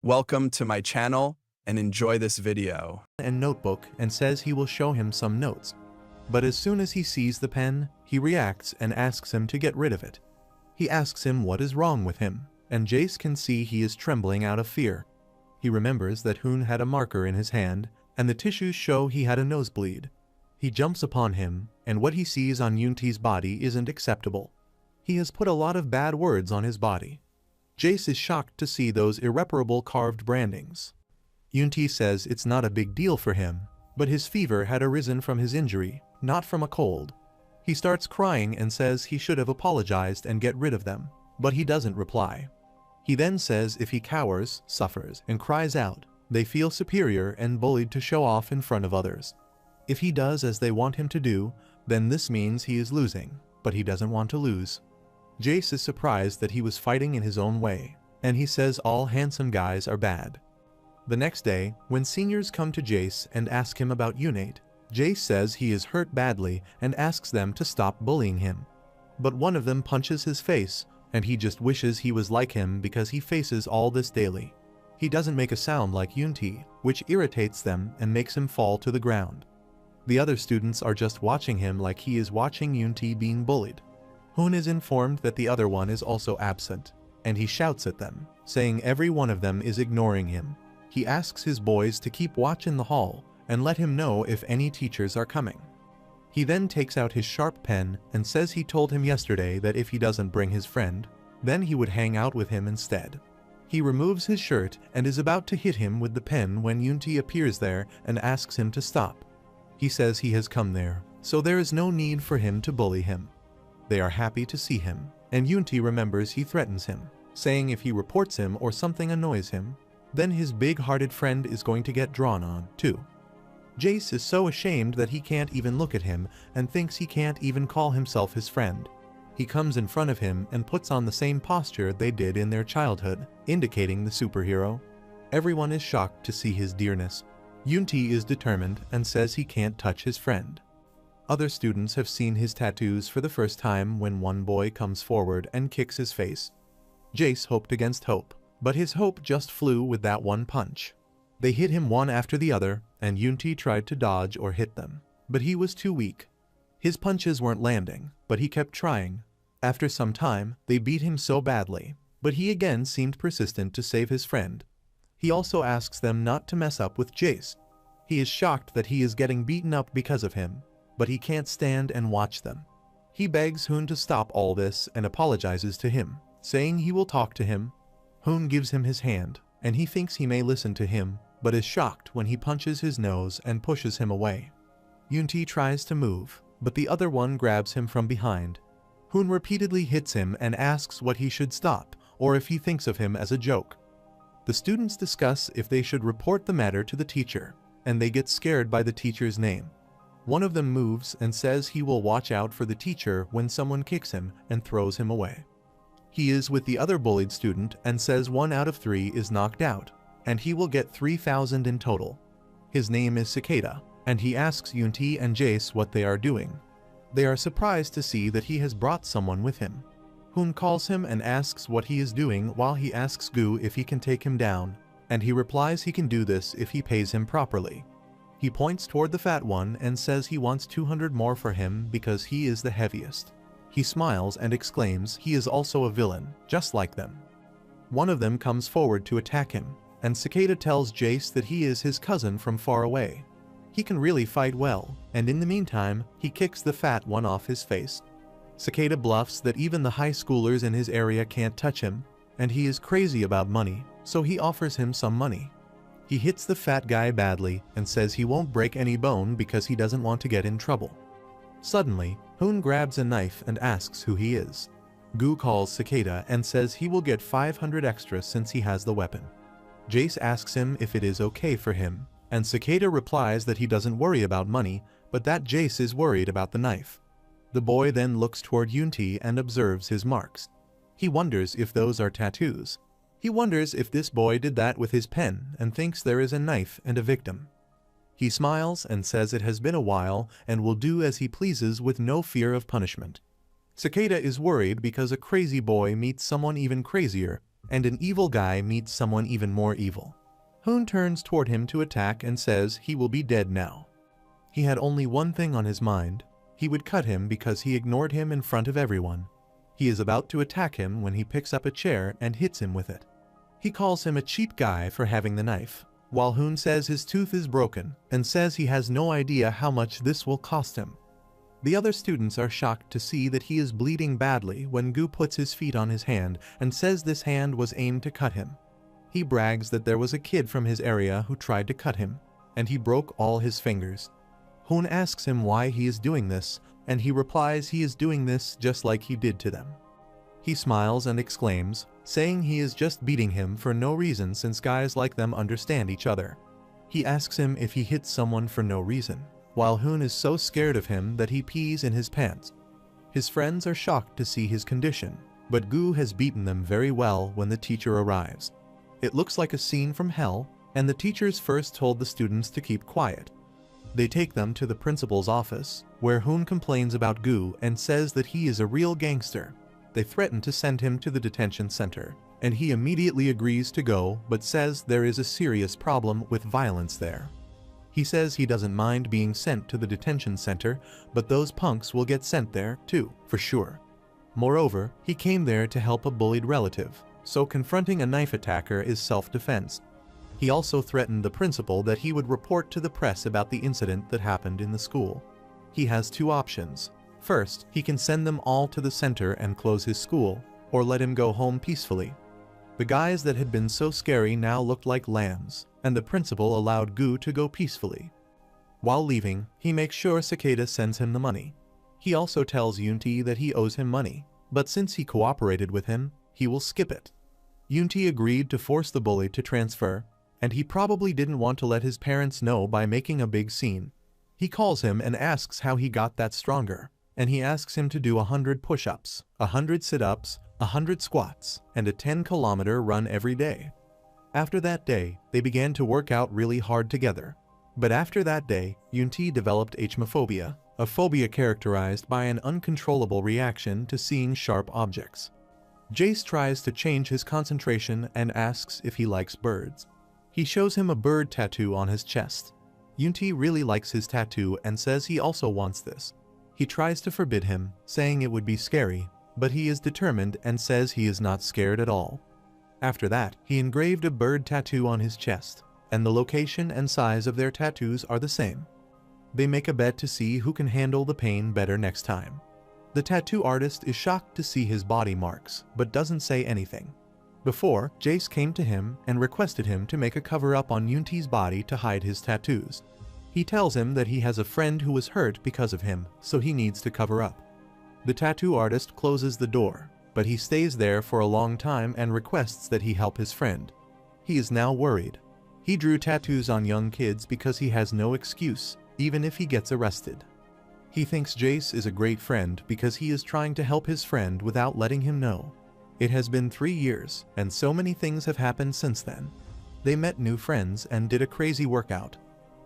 Welcome to my channel and enjoy this video. And notebook and says he will show him some notes. But as soon as he sees the pen, he reacts and asks him to get rid of it. He asks him what is wrong with him, and Jace can see he is trembling out of fear. He remembers that Hoon had a marker in his hand, and the tissues show he had a nosebleed. He jumps upon him, and what he sees on Yunti's body isn't acceptable. He has put a lot of bad words on his body. Jace is shocked to see those irreparable carved brandings. Yunti says it's not a big deal for him, but his fever had arisen from his injury, not from a cold. He starts crying and says he should have apologized and get rid of them, but he doesn't reply. He then says if he cowers, suffers, and cries out, they feel superior and bullied to show off in front of others. If he does as they want him to do, then this means he is losing, but he doesn't want to lose. Jace is surprised that he was fighting in his own way, and he says all handsome guys are bad. The next day, when seniors come to Jace and ask him about Unate, Jace says he is hurt badly and asks them to stop bullying him. But one of them punches his face, and he just wishes he was like him because he faces all this daily. He doesn't make a sound like Yunti, which irritates them and makes him fall to the ground. The other students are just watching him like he is watching Yunti being bullied. Hoon is informed that the other one is also absent, and he shouts at them, saying every one of them is ignoring him. He asks his boys to keep watch in the hall and let him know if any teachers are coming. He then takes out his sharp pen and says he told him yesterday that if he doesn't bring his friend, then he would hang out with him instead. He removes his shirt and is about to hit him with the pen when Yunti appears there and asks him to stop. He says he has come there, so there is no need for him to bully him. They are happy to see him, and Yunti remembers he threatens him, saying if he reports him or something annoys him, then his big-hearted friend is going to get drawn on, too. Jace is so ashamed that he can't even look at him and thinks he can't even call himself his friend. He comes in front of him and puts on the same posture they did in their childhood, indicating the superhero. Everyone is shocked to see his dearness. Yunti is determined and says he can't touch his friend. Other students have seen his tattoos for the first time when one boy comes forward and kicks his face. Jace hoped against hope, but his hope just flew with that one punch. They hit him one after the other, and Yunti tried to dodge or hit them, but he was too weak. His punches weren't landing, but he kept trying. After some time, they beat him so badly, but he again seemed persistent to save his friend. He also asks them not to mess up with Jace. He is shocked that he is getting beaten up because of him, but he can't stand and watch them. He begs Hoon to stop all this and apologizes to him, saying he will talk to him. Hoon gives him his hand, and he thinks he may listen to him, but is shocked when he punches his nose and pushes him away. Yunti tries to move, but the other one grabs him from behind. Hoon repeatedly hits him and asks what he should stop, or if he thinks of him as a joke. The students discuss if they should report the matter to the teacher, and they get scared by the teacher's name. One of them moves and says he will watch out for the teacher when someone kicks him and throws him away. He is with the other bullied student and says 1 out of 3 is knocked out, and he will get 3,000 in total. His name is Cicada, and he asks Yunti and Jace what they are doing. They are surprised to see that he has brought someone with him. Hoon calls him and asks what he is doing while he asks Gu if he can take him down, and he replies he can do this if he pays him properly. He points toward the fat one and says he wants 200 more for him because he is the heaviest. He smiles and exclaims he is also a villain, just like them. One of them comes forward to attack him, and Cicada tells Jace that he is his cousin from far away. He can really fight well, and in the meantime, he kicks the fat one off his face. Cicada bluffs that even the high schoolers in his area can't touch him, and he is crazy about money, so he offers him some money. He hits the fat guy badly and says he won't break any bone because he doesn't want to get in trouble. Suddenly, Hoon grabs a knife and asks who he is. Gu calls Cicada and says he will get 500 extra since he has the weapon. Jace asks him if it is okay for him, and Cicada replies that he doesn't worry about money, but that Jace is worried about the knife. The boy then looks toward Yunti and observes his marks. He wonders if those are tattoos. He wonders if this boy did that with his pen and thinks there is a knife and a victim. He smiles and says it has been a while and will do as he pleases with no fear of punishment. Cicada is worried because a crazy boy meets someone even crazier, and an evil guy meets someone even more evil. Hoon turns toward him to attack and says he will be dead now. He had only one thing on his mind. He would cut him because he ignored him in front of everyone. He is about to attack him when he picks up a chair and hits him with it. He calls him a cheap guy for having the knife, while Hoon says his tooth is broken and says he has no idea how much this will cost him. The other students are shocked to see that he is bleeding badly when Gu puts his feet on his hand and says this hand was aimed to cut him. He brags that there was a kid from his area who tried to cut him, and he broke all his fingers. Hoon asks him why he is doing this, and he replies he is doing this just like he did to them. He smiles and exclaims, saying he is just beating him for no reason since guys like them understand each other. He asks him if he hits someone for no reason, while Hoon is so scared of him that he pees in his pants. His friends are shocked to see his condition, but Gu has beaten them very well when the teacher arrives. It looks like a scene from hell, and the teachers first told the students to keep quiet. They take them to the principal's office, where Hoon complains about Gu and says that he is a real gangster. They threaten to send him to the detention center, and he immediately agrees to go but says there is a serious problem with violence there. He says he doesn't mind being sent to the detention center, but those punks will get sent there too, for sure. Moreover, he came there to help a bullied relative, so confronting a knife attacker is self-defense. He also threatened the principal that he would report to the press about the incident that happened in the school. He has two options. First, he can send them all to the center and close his school, or let him go home peacefully. The guys that had been so scary now looked like lambs, and the principal allowed Gu to go peacefully. While leaving, he makes sure Cicada sends him the money. He also tells Yunti that he owes him money, but since he cooperated with him, he will skip it. Yunti agreed to force the bully to transfer, and he probably didn't want to let his parents know by making a big scene. He calls him and asks how he got that stronger, and he asks him to do 100 push-ups, 100 sit-ups, 100 squats, and a 10-kilometer run every day. After that day, they began to work out really hard together. But after that day, Yunti developed achmophobia, a phobia characterized by an uncontrollable reaction to seeing sharp objects. Jace tries to change his concentration and asks if he likes birds. He shows him a bird tattoo on his chest. Yunti really likes his tattoo and says he also wants this. He tries to forbid him, saying it would be scary, but he is determined and says he is not scared at all. After that, he engraved a bird tattoo on his chest, and the location and size of their tattoos are the same. They make a bet to see who can handle the pain better next time. The tattoo artist is shocked to see his body marks, but doesn't say anything. Before, Jace came to him and requested him to make a cover-up on Yunti's body to hide his tattoos. He tells him that he has a friend who was hurt because of him, so he needs to cover up. The tattoo artist closes the door, but he stays there for a long time and requests that he help his friend. He is now worried. He drew tattoos on young kids because he has no excuse, even if he gets arrested. He thinks Jace is a great friend because he is trying to help his friend without letting him know. It has been 3 years, and so many things have happened since then. They met new friends and did a crazy workout.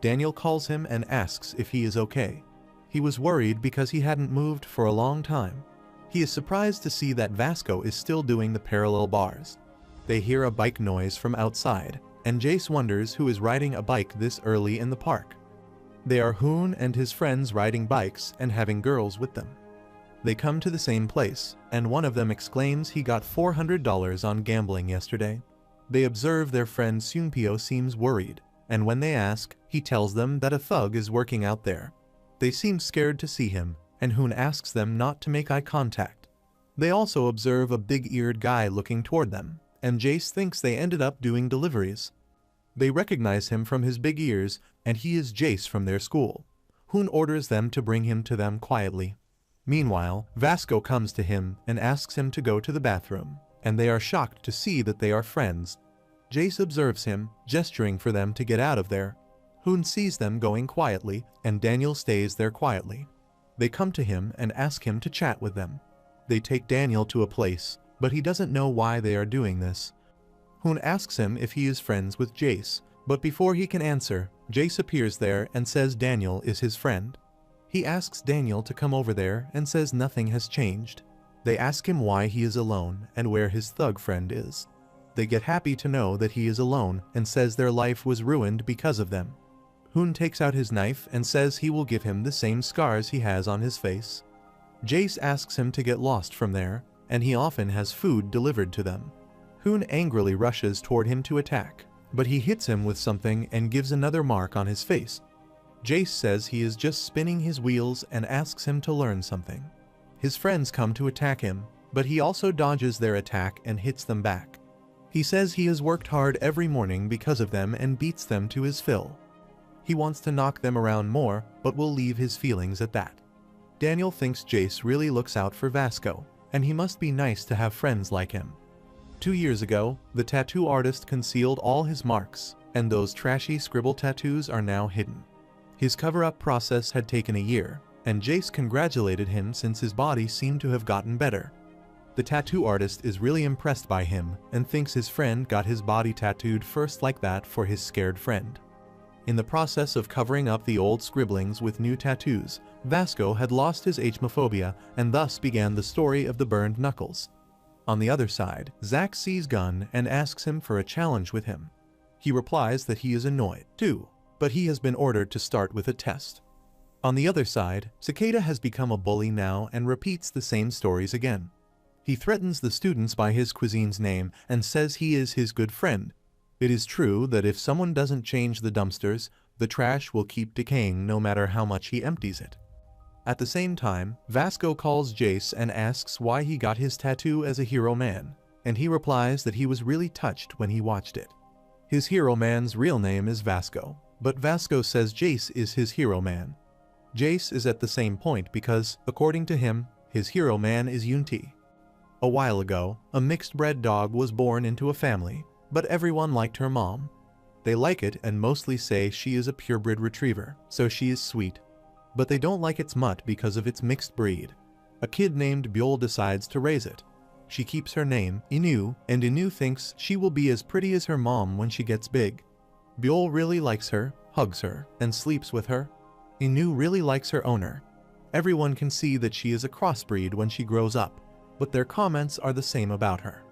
Daniel calls him and asks if he is okay. He was worried because he hadn't moved for a long time. He is surprised to see that Vasco is still doing the parallel bars. They hear a bike noise from outside, and Jace wonders who is riding a bike this early in the park. They are Hoon and his friends riding bikes and having girls with them. They come to the same place, and one of them exclaims he got $400 on gambling yesterday. They observe their friend Seungpyo seems worried, and when they ask, he tells them that a thug is working out there. They seem scared to see him, and Hoon asks them not to make eye contact. They also observe a big-eared guy looking toward them, and Jace thinks they ended up doing deliveries. They recognize him from his big ears, and he is Jace from their school. Hoon orders them to bring him to them quietly. Meanwhile, Vasco comes to him and asks him to go to the bathroom, and they are shocked to see that they are friends. Jace observes him, gesturing for them to get out of there. Hoon sees them going quietly, and Daniel stays there quietly. They come to him and ask him to chat with them. They take Daniel to a place, but he doesn't know why they are doing this. Hoon asks him if he is friends with Jace, but before he can answer, Jace appears there and says Daniel is his friend. He asks Daniel to come over there and says nothing has changed. They ask him why he is alone and where his thug friend is. They get happy to know that he is alone and says their life was ruined because of them. Hoon takes out his knife and says he will give him the same scars he has on his face. Jace asks him to get lost from there, and he often has food delivered to them. Hoon angrily rushes toward him to attack, but he hits him with something and gives another mark on his face. Jace says he is just spinning his wheels and asks him to learn something. His friends come to attack him, but he also dodges their attack and hits them back. He says he has worked hard every morning because of them and beats them to his fill. He wants to knock them around more, but will leave his feelings at that. Daniel thinks Jace really looks out for Vasco, and he must be nice to have friends like him. 2 years ago, the tattoo artist concealed all his marks, and those trashy scribble tattoos are now hidden. His cover-up process had taken a year, and Jace congratulated him since his body seemed to have gotten better. The tattoo artist is really impressed by him and thinks his friend got his body tattooed first like that for his scared friend. In the process of covering up the old scribblings with new tattoos, Vasco had lost his agemophobia and thus began the story of the burned knuckles. On the other side, Zack sees Gunn and asks him for a challenge with him. He replies that he is annoyed too, but he has been ordered to start with a test. On the other side, Cicada has become a bully now and repeats the same stories again. He threatens the students by his cuisine's name and says he is his good friend. It is true that if someone doesn't change the dumpsters, the trash will keep decaying no matter how much he empties it. At the same time, Vasco calls Jace and asks why he got his tattoo as a hero man, and he replies that he was really touched when he watched it. His hero man's real name is Vasco, but Vasco says Jace is his hero man. Jace is at the same point because, according to him, his hero man is Yunti. A while ago, a mixed-bred dog was born into a family, but everyone liked her mom. They like it and mostly say she is a purebred retriever, so she is sweet. But they don't like its mutt because of its mixed breed. A kid named Buell decides to raise it. She keeps her name, Inu, and Inu thinks she will be as pretty as her mom when she gets big. Buell really likes her, hugs her, and sleeps with her. Inu really likes her owner. Everyone can see that she is a crossbreed when she grows up, but their comments are the same about her.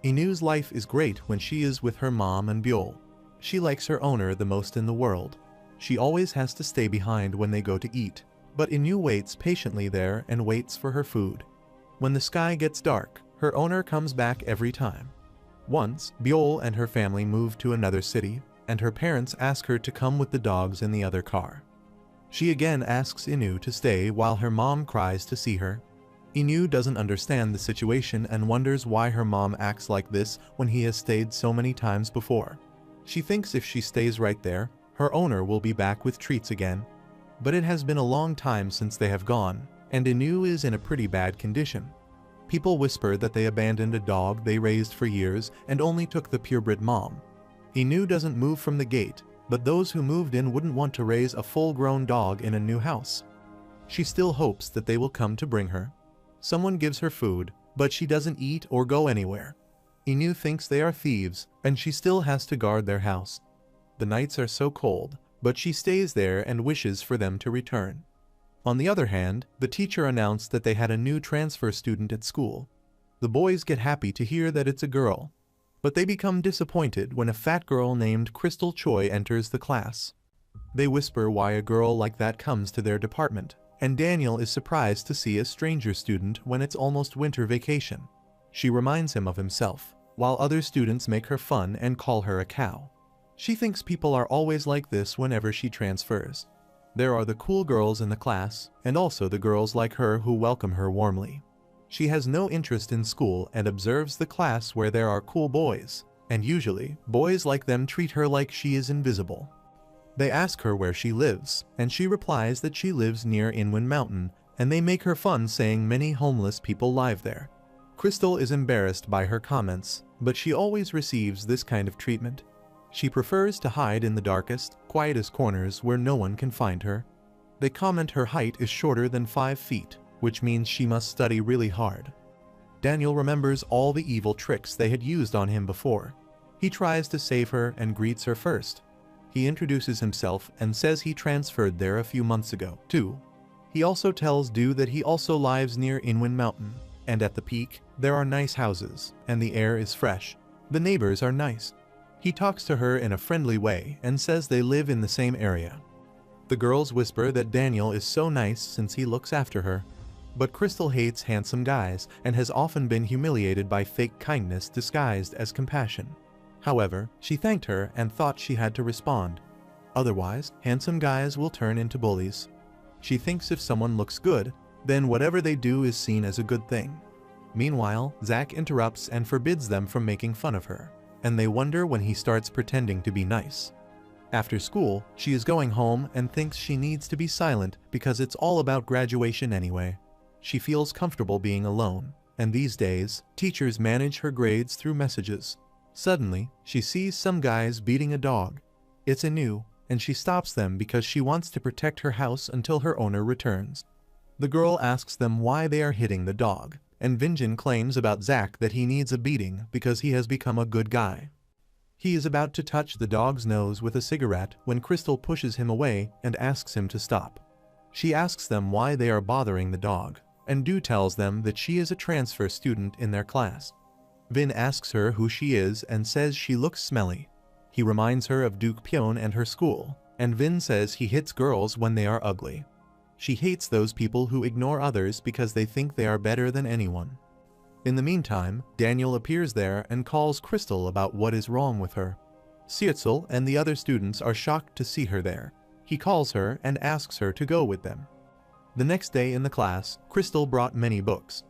Inu's life is great when she is with her mom and Buell. She likes her owner the most in the world. She always has to stay behind when they go to eat, but Inu waits patiently there and waits for her food. When the sky gets dark, her owner comes back every time. Once, Buell and her family moved to another city, and her parents ask her to come with the dogs in the other car. She again asks Inu to stay while her mom cries to see her. Inu doesn't understand the situation and wonders why her mom acts like this when he has stayed so many times before. She thinks if she stays right there, her owner will be back with treats again. But it has been a long time since they have gone, and Inu is in a pretty bad condition. People whisper that they abandoned a dog they raised for years and only took the purebred mom. Inu doesn't move from the gate, but those who moved in wouldn't want to raise a full-grown dog in a new house. She still hopes that they will come to bring her. Someone gives her food, but she doesn't eat or go anywhere. Inu thinks they are thieves, and she still has to guard their house. The nights are so cold, but she stays there and wishes for them to return. On the other hand, the teacher announced that they had a new transfer student at school. The boys get happy to hear that it's a girl, but they become disappointed when a fat girl named Crystal Choi enters the class. They whisper why a girl like that comes to their department, and Daniel is surprised to see a stranger student when it's almost winter vacation. She reminds him of himself, while other students make her fun and call her a cow. She thinks people are always like this whenever she transfers. There are the cool girls in the class, and also the girls like her who welcome her warmly. She has no interest in school and observes the class where there are cool boys, and usually, boys like them treat her like she is invisible. They ask her where she lives, and she replies that she lives near Inwin Mountain, and they make her fun saying many homeless people live there. Crystal is embarrassed by her comments, but she always receives this kind of treatment. She prefers to hide in the darkest, quietest corners where no one can find her. They comment her height is shorter than 5 feet, which means she must study really hard. Daniel remembers all the evil tricks they had used on him before. He tries to save her and greets her first. He introduces himself and says he transferred there a few months ago, too. He also tells Du that he also lives near Inwin Mountain, and at the peak, there are nice houses, and the air is fresh. The neighbors are nice. He talks to her in a friendly way and says they live in the same area. The girls whisper that Daniel is so nice since he looks after her. But Crystal hates handsome guys and has often been humiliated by fake kindness disguised as compassion. However, she thanked her and thought she had to respond. Otherwise, handsome guys will turn into bullies. She thinks if someone looks good, then whatever they do is seen as a good thing. Meanwhile, Zach interrupts and forbids them from making fun of her, and they wonder when he starts pretending to be nice. After school, she is going home and thinks she needs to be silent because it's all about graduation anyway. She feels comfortable being alone, and these days, teachers manage her grades through messages. Suddenly, she sees some guys beating a dog. It's Inu, and she stops them because she wants to protect her house until her owner returns. The girl asks them why they are hitting the dog, and Vinjin claims about Zach that he needs a beating because he has become a good guy. He is about to touch the dog's nose with a cigarette when Crystal pushes him away and asks him to stop. She asks them why they are bothering the dog, and Du tells them that she is a transfer student in their class. Vin asks her who she is and says she looks smelly. He reminds her of Duke Pyeon and her school, and Vin says he hits girls when they are ugly. She hates those people who ignore others because they think they are better than anyone. In the meantime, Daniel appears there and calls Crystal about what is wrong with her. Seotsul and the other students are shocked to see her there. He calls her and asks her to go with them. The next day in the class, Crystal brought many books.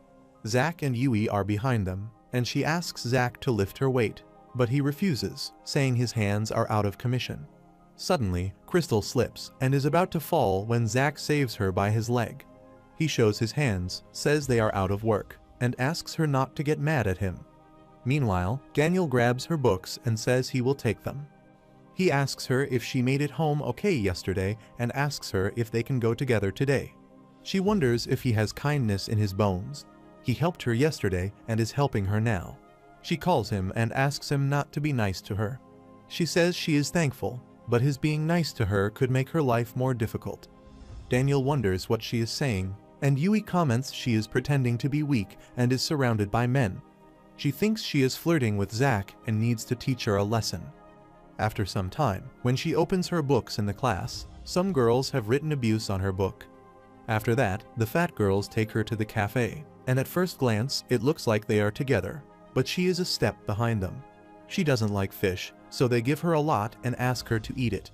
Zach and Yui are behind them, and she asks Zach to lift her weight, but he refuses, saying his hands are out of commission. Suddenly, Crystal slips and is about to fall when Zach saves her by his leg. He shows his hands, says they are out of work, and asks her not to get mad at him. Meanwhile, Daniel grabs her books and says he will take them. He asks her if she made it home okay yesterday and asks her if they can go together today. She wonders if he has kindness in his bones. He helped her yesterday and is helping her now. She calls him and asks him not to be nice to her. She says she is thankful, but his being nice to her could make her life more difficult. Daniel wonders what she is saying, and Yui comments she is pretending to be weak and is surrounded by men. She thinks she is flirting with Zach and needs to teach her a lesson. After some time, when she opens her books in the class, some girls have written abuse on her book. After that, the fat girls take her to the cafe, and at first glance, it looks like they are together, but she is a step behind them. She doesn't like fish, so they give her a lot and ask her to eat it.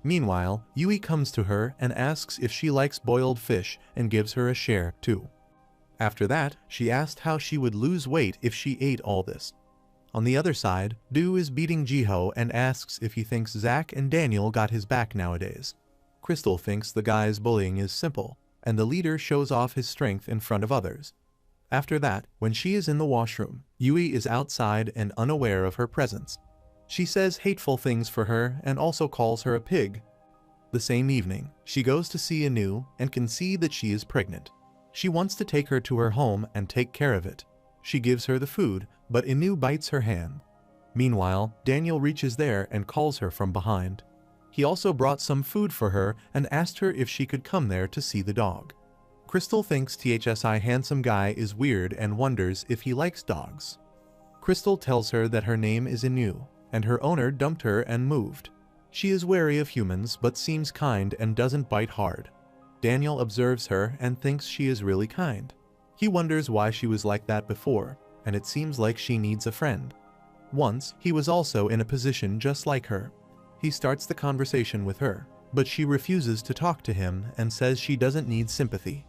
Meanwhile, Yui comes to her and asks if she likes boiled fish and gives her a share too. After that, she asked how she would lose weight if she ate all this. On the other side, Du is beating Jiho and asks if he thinks Zach and Daniel got his back nowadays. Crystal thinks the guy's bullying is simple, and the leader shows off his strength in front of others. After that, when she is in the washroom, Yui is outside and unaware of her presence. She says hateful things for her and also calls her a pig. The same evening, she goes to see Anu and can see that she is pregnant. She wants to take her to her home and take care of it. She gives her the food, but Inu bites her hand. Meanwhile, Daniel reaches there and calls her from behind. He also brought some food for her and asked her if she could come there to see the dog. Crystal thinks THSI handsome guy is weird and wonders if he likes dogs. Crystal tells her that her name is Inu, and her owner dumped her and moved. She is wary of humans but seems kind and doesn't bite hard. Daniel observes her and thinks she is really kind. He wonders why she was like that before, and it seems like she needs a friend. Once, he was also in a position just like her. He starts the conversation with her, but she refuses to talk to him and says she doesn't need sympathy.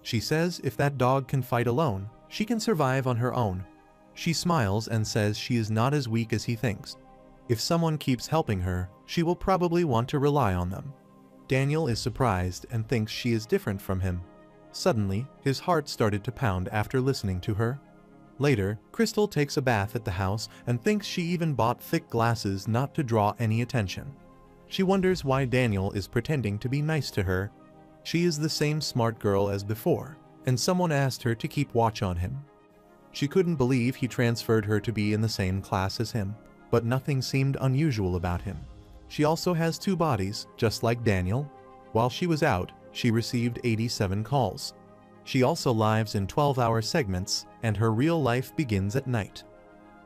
She says if that dog can fight alone, she can survive on her own. She smiles and says she is not as weak as he thinks. If someone keeps helping her, she will probably want to rely on them. Daniel is surprised and thinks she is different from him. Suddenly, his heart started to pound after listening to her. Later, Crystal takes a bath at the house and thinks she even bought thick glasses not to draw any attention. She wonders why Daniel is pretending to be nice to her. She is the same smart girl as before, and someone asked her to keep watch on him. She couldn't believe he transferred her to be in the same class as him, but nothing seemed unusual about him. She also has 2 bodies, just like Daniel. While she was out, she received 87 calls. She also lives in 12-hour segments, and her real life begins at night.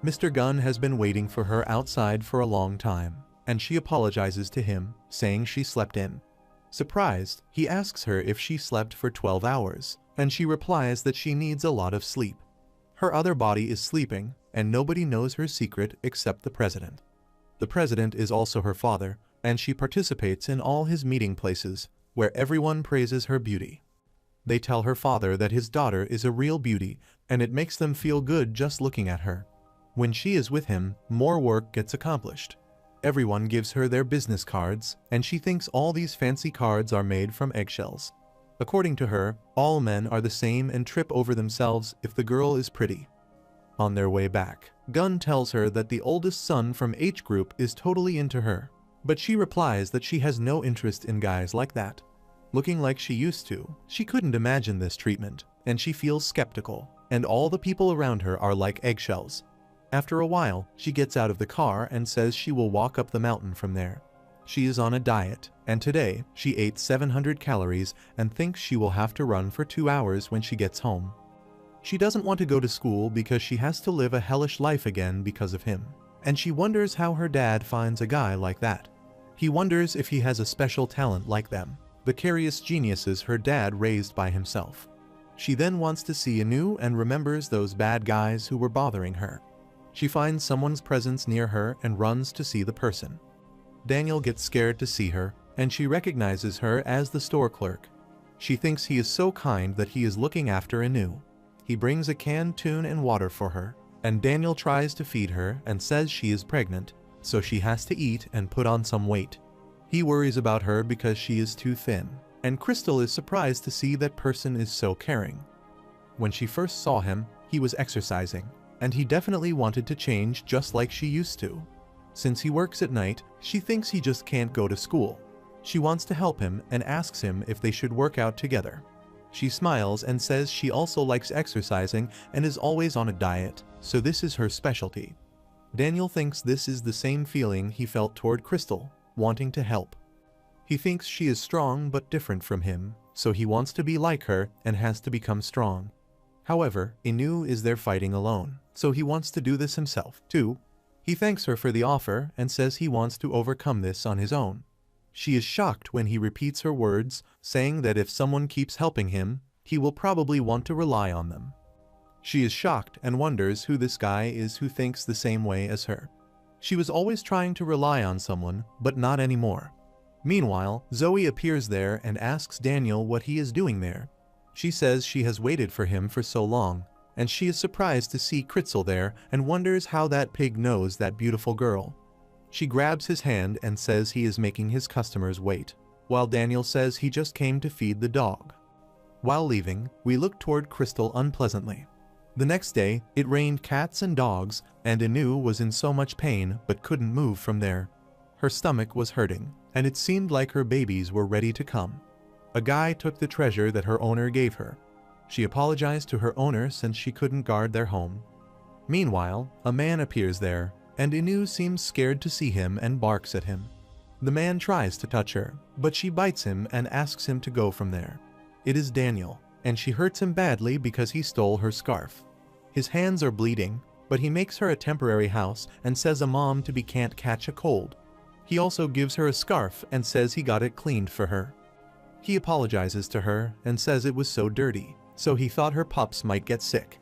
Mr. Gunn has been waiting for her outside for a long time, and she apologizes to him, saying she slept in. Surprised, he asks her if she slept for 12 hours, and she replies that she needs a lot of sleep. Her other body is sleeping, and nobody knows her secret except the president. The president is also her father, and she participates in all his meeting places, where everyone praises her beauty. They tell her father that his daughter is a real beauty, and it makes them feel good just looking at her. When she is with him, more work gets accomplished. Everyone gives her their business cards, and she thinks all these fancy cards are made from eggshells. According to her, all men are the same and trip over themselves if the girl is pretty. On their way back, Gunn tells her that the oldest son from H group is totally into her, but she replies that she has no interest in guys like that. Looking like she used to, she couldn't imagine this treatment, and she feels skeptical, and all the people around her are like eggshells. After a while, she gets out of the car and says she will walk up the mountain from there. She is on a diet, and today she ate 700 calories and thinks she will have to run for 2 hours when she gets home. She doesn't want to go to school because she has to live a hellish life again because of him, and she wonders how her dad finds a guy like that. He wonders if he has a special talent like them, the curious geniuses her dad raised by himself. She then wants to see Anu and remembers those bad guys who were bothering her. She finds someone's presence near her and runs to see the person. Daniel gets scared to see her, and she recognizes her as the store clerk. She thinks he is so kind that he is looking after Anu. He brings a canned tuna and water for her, and Daniel tries to feed her and says she is pregnant, so she has to eat and put on some weight. He worries about her because she is too thin, and Crystal is surprised to see that person is so caring. When she first saw him, he was exercising, and he definitely wanted to change just like she used to. Since he works at night, she thinks he just can't go to school. She wants to help him and asks him if they should work out together. She smiles and says she also likes exercising and is always on a diet, so this is her specialty. Daniel thinks this is the same feeling he felt toward Crystal, wanting to help. He thinks she is strong but different from him, so he wants to be like her and has to become strong. However, Inu is there fighting alone, so he wants to do this himself, too. He thanks her for the offer and says he wants to overcome this on his own. She is shocked when he repeats her words, saying that if someone keeps helping him, he will probably want to rely on them. She is shocked and wonders who this guy is who thinks the same way as her. She was always trying to rely on someone, but not anymore. Meanwhile, Zoe appears there and asks Daniel what he is doing there. She says she has waited for him for so long, and she is surprised to see Crystal there and wonders how that pig knows that beautiful girl. She grabs his hand and says he is making his customers wait, while Daniel says he just came to feed the dog. While leaving, we look toward Crystal unpleasantly. The next day, it rained cats and dogs, and Anu was in so much pain but couldn't move from there. Her stomach was hurting, and it seemed like her babies were ready to come. A guy took the treasure that her owner gave her. She apologized to her owner since she couldn't guard their home. Meanwhile, a man appears there, and Inu seems scared to see him and barks at him. The man tries to touch her, but she bites him and asks him to go from there. It is Daniel, and she hurts him badly because he stole her scarf. His hands are bleeding, but he makes her a temporary house and says a mom-to-be can't catch a cold. He also gives her a scarf and says he got it cleaned for her. He apologizes to her and says it was so dirty, so he thought her pups might get sick.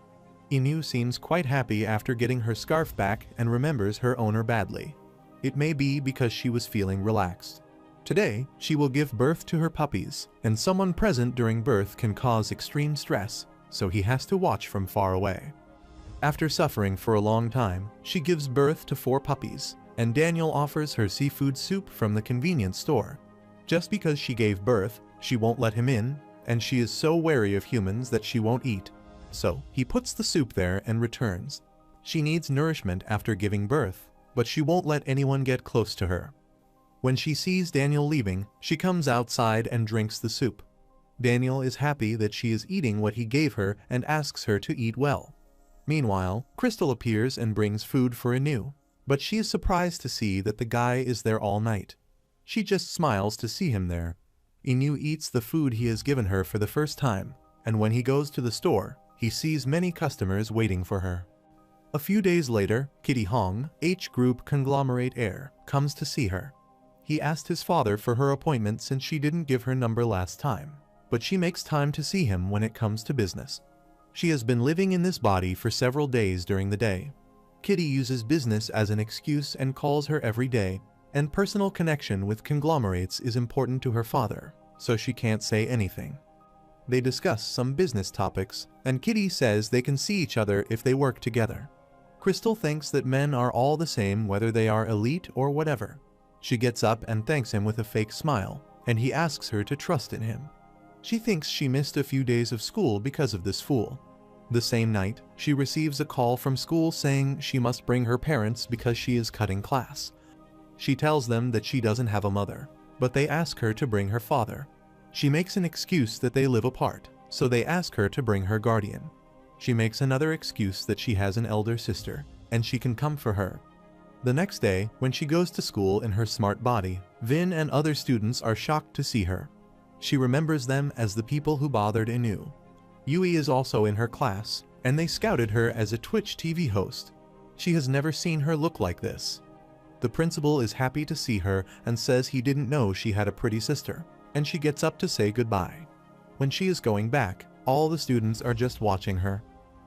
Inu seems quite happy after getting her scarf back and remembers her owner badly. It may be because she was feeling relaxed. Today, she will give birth to her puppies, and someone present during birth can cause extreme stress, so he has to watch from far away. After suffering for a long time, she gives birth to 4 puppies, and Daniel offers her seafood soup from the convenience store. Just because she gave birth, she won't let him in, and she is so wary of humans that she won't eat. So, he puts the soup there and returns. She needs nourishment after giving birth, but she won't let anyone get close to her. When she sees Daniel leaving, she comes outside and drinks the soup. Daniel is happy that she is eating what he gave her and asks her to eat well. Meanwhile, Crystal appears and brings food for Anu, but she is surprised to see that the guy is there all night. She just smiles to see him there. Inu eats the food he has given her for the first time, and when he goes to the store, he sees many customers waiting for her. A few days later, Kitty Hong, H Group conglomerate heir, comes to see her. He asked his father for her appointment since she didn't give her number last time, but she makes time to see him when it comes to business. She has been living in this body for several days during the day. Kitty uses business as an excuse and calls her every day, and personal connection with conglomerates is important to her father, so she can't say anything. They discuss some business topics, and Kitty says they can see each other if they work together. Crystal thinks that men are all the same whether they are elite or whatever. She gets up and thanks him with a fake smile, and he asks her to trust in him. She thinks she missed a few days of school because of this fool. The same night, she receives a call from school saying she must bring her parents because she is cutting class. She tells them that she doesn't have a mother, but they ask her to bring her father. She makes an excuse that they live apart, so they ask her to bring her guardian. She makes another excuse that she has an elder sister, and she can come for her. The next day, when she goes to school in her smart body, Vin and other students are shocked to see her. She remembers them as the people who bothered Inu. Yui is also in her class, and they scouted her as a Twitch TV host. She has never seen her look like this. The principal is happy to see her and says he didn't know she had a pretty sister, and she gets up to say goodbye. When she is going back, all the students are just watching her.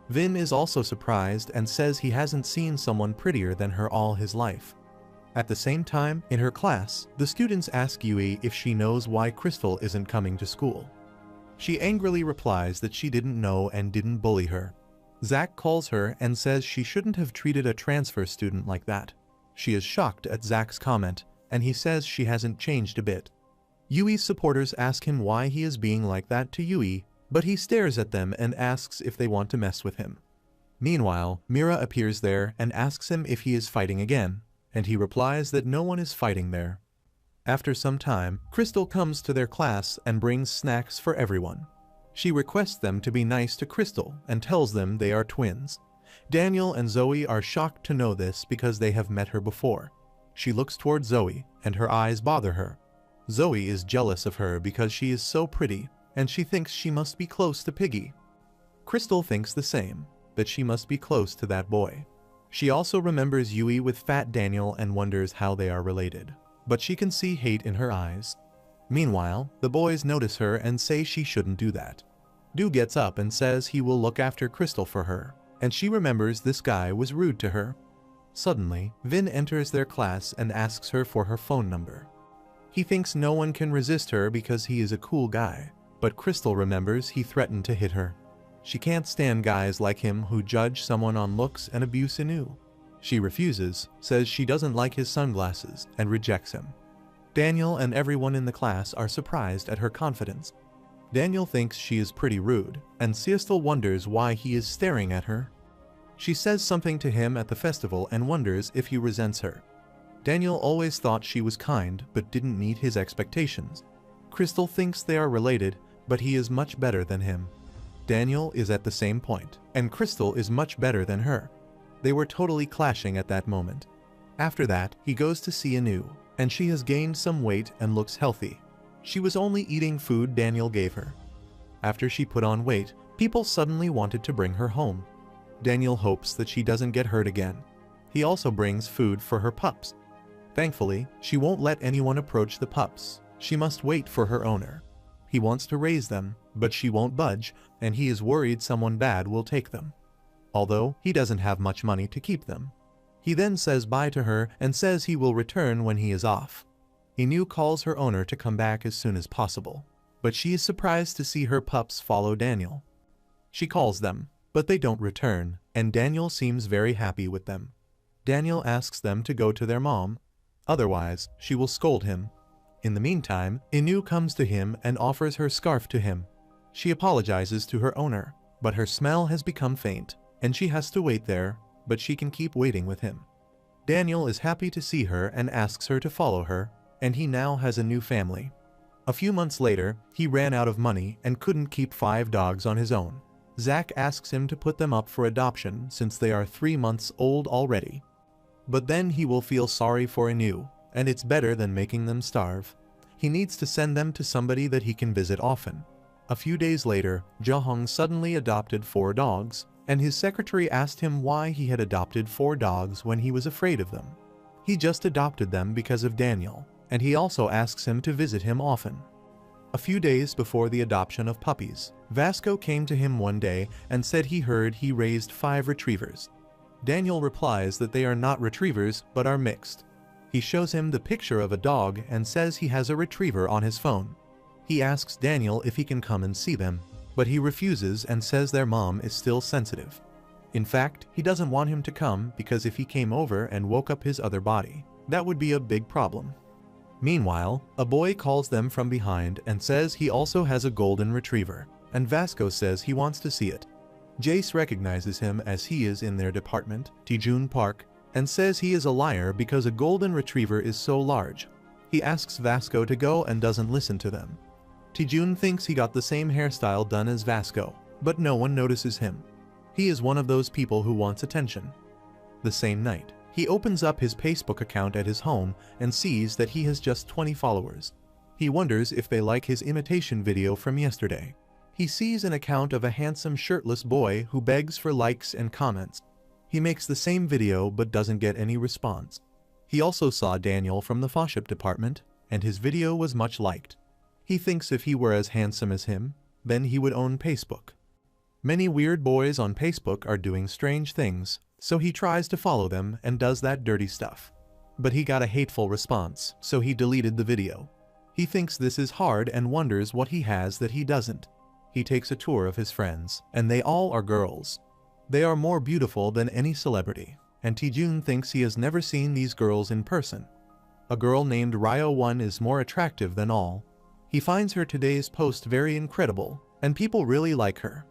Vin is also surprised and says he hasn't seen someone prettier than her all his life. At the same time, in her class, the students ask Yui if she knows why Crystal isn't coming to school. She angrily replies that she didn't know and didn't bully her. Zach calls her and says she shouldn't have treated a transfer student like that. She is shocked at Zach's comment, and he says she hasn't changed a bit. Yui's supporters ask him why he is being like that to Yui, but he stares at them and asks if they want to mess with him. Meanwhile, Mira appears there and asks him if he is fighting again, and he replies that no one is fighting there. After some time, Crystal comes to their class and brings snacks for everyone. She requests them to be nice to Crystal and tells them they are twins. Daniel and Zoe are shocked to know this because they have met her before. She looks toward Zoe, and her eyes bother her. Zoe is jealous of her because she is so pretty, and she thinks she must be close to Piggy. Crystal thinks the same, that she must be close to that boy. She also remembers Yui with Fat Daniel and wonders how they are related, but she can see hate in her eyes. Meanwhile, the boys notice her and say she shouldn't do that. Du gets up and says he will look after Crystal for her, and she remembers this guy was rude to her. Suddenly, Vin enters their class and asks her for her phone number. He thinks no one can resist her because he is a cool guy, but Crystal remembers he threatened to hit her. She can't stand guys like him who judge someone on looks and abuse Inu. She refuses, says she doesn't like his sunglasses, and rejects him. Daniel and everyone in the class are surprised at her confidence. Daniel thinks she is pretty rude, and Siestal wonders why he is staring at her. She says something to him at the festival and wonders if he resents her. Daniel always thought she was kind but didn't meet his expectations. Crystal thinks they are related, but he is much better than him. Daniel is at the same point, and Crystal is much better than her. They were totally clashing at that moment. After that, he goes to see Anu, and she has gained some weight and looks healthy. She was only eating food Daniel gave her. After she put on weight, people suddenly wanted to bring her home. Daniel hopes that she doesn't get hurt again. He also brings food for her pups. Thankfully, she won't let anyone approach the pups. She must wait for her owner. He wants to raise them, but she won't budge, and he is worried someone bad will take them. Although he doesn't have much money to keep them. He then says bye to her and says he will return when he is off. Inu calls her owner to come back as soon as possible, but she is surprised to see her pups follow Daniel. She calls them, but they don't return, and Daniel seems very happy with them. Daniel asks them to go to their mom, otherwise she will scold him. In the meantime, Inu comes to him and offers her scarf to him. She apologizes to her owner, but her smell has become faint, and she has to wait there, but she can keep waiting with him. Daniel is happy to see her and asks her to follow her, and he now has a new family. A few months later, he ran out of money and couldn't keep 5 dogs on his own. Zach asks him to put them up for adoption since they are 3 months old already. But then he will feel sorry for Inu, and it's better than making them starve. He needs to send them to somebody that he can visit often. A few days later, Jahong suddenly adopted 4 dogs, and his secretary asked him why he had adopted 4 dogs when he was afraid of them. He just adopted them because of Daniel, and he also asks him to visit him often. A few days before the adoption of puppies, Vasco came to him one day and said he heard he raised 5 retrievers. Daniel replies that they are not retrievers but are mixed. He shows him the picture of a dog and says he has a retriever on his phone. He asks Daniel if he can come and see them, but he refuses and says their mom is still sensitive. In fact, he doesn't want him to come because if he came over and woke up his other body, that would be a big problem. Meanwhile, a boy calls them from behind and says he also has a golden retriever, and Vasco says he wants to see it. Jace recognizes him as he is in their department, Tijun Park, and says he is a liar because a golden retriever is so large. He asks Vasco to go and doesn't listen to them. Tijun thinks he got the same hairstyle done as Vasco, but no one notices him. He is one of those people who wants attention. The same night, he opens up his Facebook account at his home and sees that he has just 20 followers. He wonders if they like his imitation video from yesterday. He sees an account of a handsome shirtless boy who begs for likes and comments. He makes the same video but doesn't get any response. He also saw Daniel from the Fellowship department, and his video was much liked. He thinks if he were as handsome as him, then he would own Facebook. Many weird boys on Facebook are doing strange things, so he tries to follow them and does that dirty stuff. But he got a hateful response, so he deleted the video. He thinks this is hard and wonders what he has that he doesn't. He takes a tour of his friends, and they all are girls. They are more beautiful than any celebrity, and Tijun thinks he has never seen these girls in person. A girl named Ryo1 is more attractive than all. He finds her today's post very incredible, and people really like her.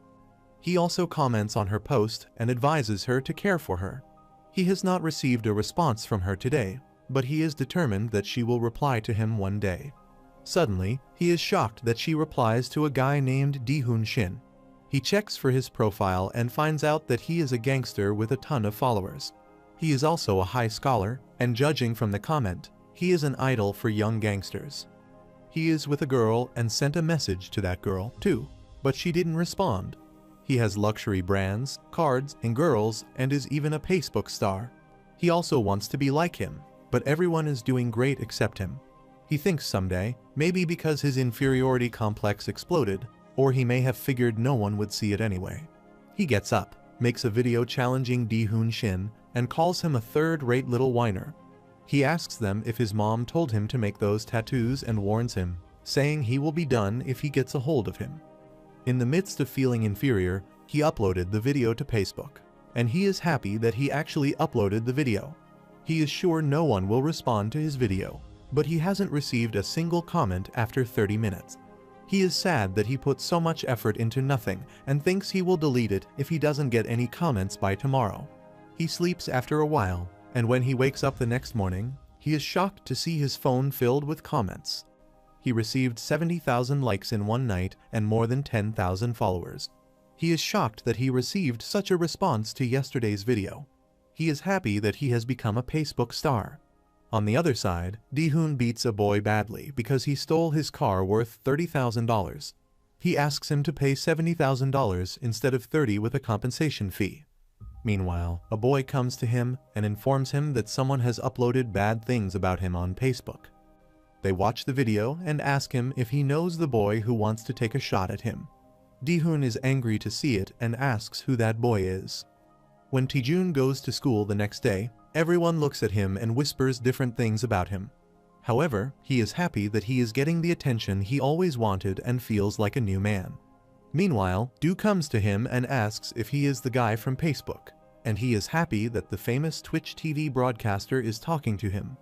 He also comments on her post and advises her to care for her. He has not received a response from her today, but he is determined that she will reply to him one day. Suddenly, he is shocked that she replies to a guy named Dihun Shin. He checks for his profile and finds out that he is a gangster with a ton of followers. He is also a high scholar, and judging from the comment, he is an idol for young gangsters. He is with a girl and sent a message to that girl, too, but she didn't respond. He has luxury brands, cards, and girls, and is even a Facebook star. He also wants to be like him, but everyone is doing great except him. He thinks someday, maybe because his inferiority complex exploded, or he may have figured no one would see it anyway. He gets up, makes a video challenging Dihun Shin, and calls him a third-rate little whiner. He asks them if his mom told him to make those tattoos and warns him, saying he will be done if he gets a hold of him. In the midst of feeling inferior, he uploaded the video to Facebook, and he is happy that he actually uploaded the video. He is sure no one will respond to his video, but he hasn't received a single comment after 30 minutes. He is sad that he put so much effort into nothing and thinks he will delete it if he doesn't get any comments by tomorrow. He sleeps after a while, and when he wakes up the next morning, he is shocked to see his phone filled with comments. He received 70,000 likes in one night and more than 10,000 followers. He is shocked that he received such a response to yesterday's video. He is happy that he has become a Facebook star. On the other side, Dihun beats a boy badly because he stole his car worth $30,000. He asks him to pay $70,000 instead of $30,000 with a compensation fee. Meanwhile, a boy comes to him and informs him that someone has uploaded bad things about him on Facebook. They watch the video and ask him if he knows the boy who wants to take a shot at him. Dihun is angry to see it and asks who that boy is. When Tijun goes to school the next day, everyone looks at him and whispers different things about him. However, he is happy that he is getting the attention he always wanted and feels like a new man. Meanwhile, Du comes to him and asks if he is the guy from Facebook, and he is happy that the famous Twitch TV broadcaster is talking to him.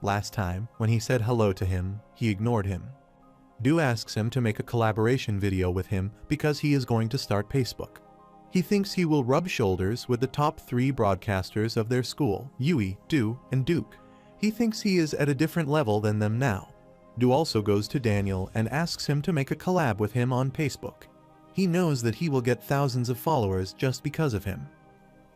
Last time, when he said hello to him, he ignored him. Du asks him to make a collaboration video with him because he is going to start Facebook. He thinks he will rub shoulders with the top 3 broadcasters of their school, Yui, Du, and Duke. He thinks he is at a different level than them now. Du also goes to Daniel and asks him to make a collab with him on Facebook. He knows that he will get thousands of followers just because of him.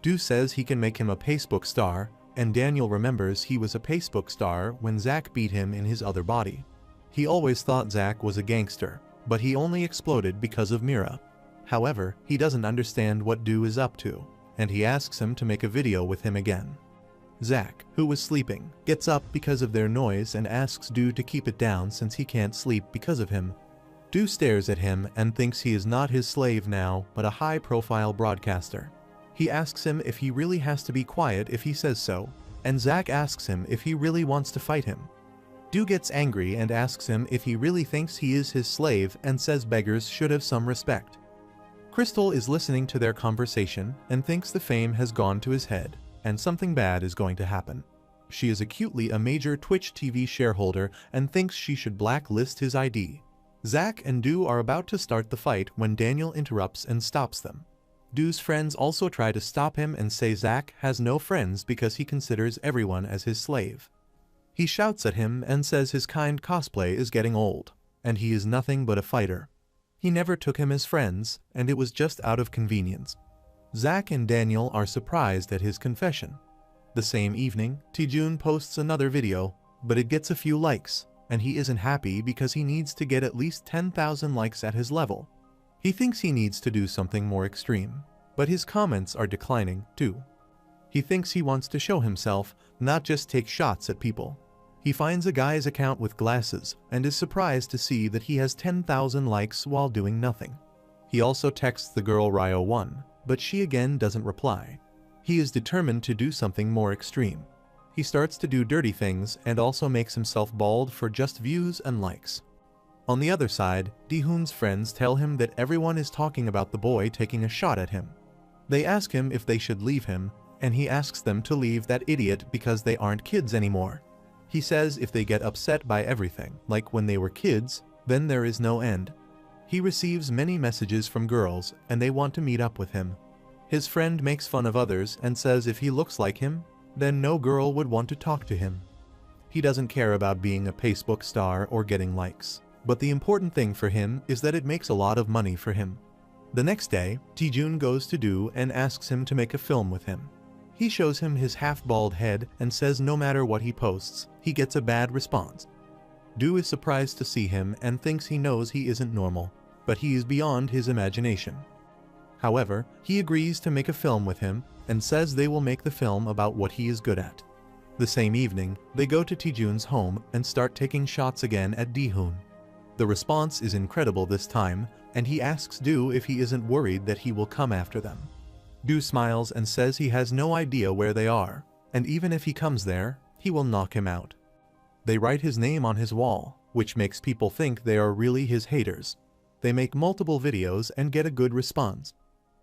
Du says he can make him a Facebook star, and Daniel remembers he was a Facebook star when Zach beat him in his other body. He always thought Zach was a gangster, but he only exploded because of Mira. However, he doesn't understand what Do is up to, and he asks him to make a video with him again. Zach, who was sleeping, gets up because of their noise and asks Do to keep it down since he can't sleep because of him. Do stares at him and thinks he is not his slave now, but a high-profile broadcaster. He asks him if he really has to be quiet if he says so, and Zach asks him if he really wants to fight him. Do gets angry and asks him if he really thinks he is his slave and says beggars should have some respect. Crystal is listening to their conversation and thinks the fame has gone to his head, and something bad is going to happen. She is acutely a major Twitch TV shareholder and thinks she should blacklist his ID. Zach and Do are about to start the fight when Daniel interrupts and stops them. Do's friends also try to stop him and say Zach has no friends because he considers everyone as his slave. He shouts at him and says his kind cosplay is getting old, and he is nothing but a fighter. He never took him as friends, and it was just out of convenience. Zach and Daniel are surprised at his confession. The same evening, Taejun posts another video, but it gets a few likes, and he isn't happy because he needs to get at least 10,000 likes at his level. He thinks he needs to do something more extreme, but his comments are declining too. He thinks he wants to show himself, not just take shots at people. He finds a guy's account with glasses and is surprised to see that he has 10,000 likes while doing nothing. He also texts the girl Ryo1, but she again doesn't reply. He is determined to do something more extreme. He starts to do dirty things and also makes himself bald for just views and likes. On the other side, Di-hoon's friends tell him that everyone is talking about the boy taking a shot at him. They ask him if they should leave him, and he asks them to leave that idiot because they aren't kids anymore. He says if they get upset by everything, like when they were kids, then there is no end. He receives many messages from girls and they want to meet up with him. His friend makes fun of others and says if he looks like him, then no girl would want to talk to him. He doesn't care about being a Facebook star or getting likes, but the important thing for him is that it makes a lot of money for him. The next day, Taejun goes to Do and asks him to make a film with him. He shows him his half-bald head and says no matter what he posts, he gets a bad response. Do is surprised to see him and thinks he knows he isn't normal, but he is beyond his imagination. However, he agrees to make a film with him and says they will make the film about what he is good at. The same evening, they go to Taejun's home and start taking shots again at Di-hoon. The response is incredible this time, and he asks Do if he isn't worried that he will come after them. Do smiles and says he has no idea where they are, and even if he comes there, he will knock him out. They write his name on his wall, which makes people think they are really his haters. They make multiple videos and get a good response.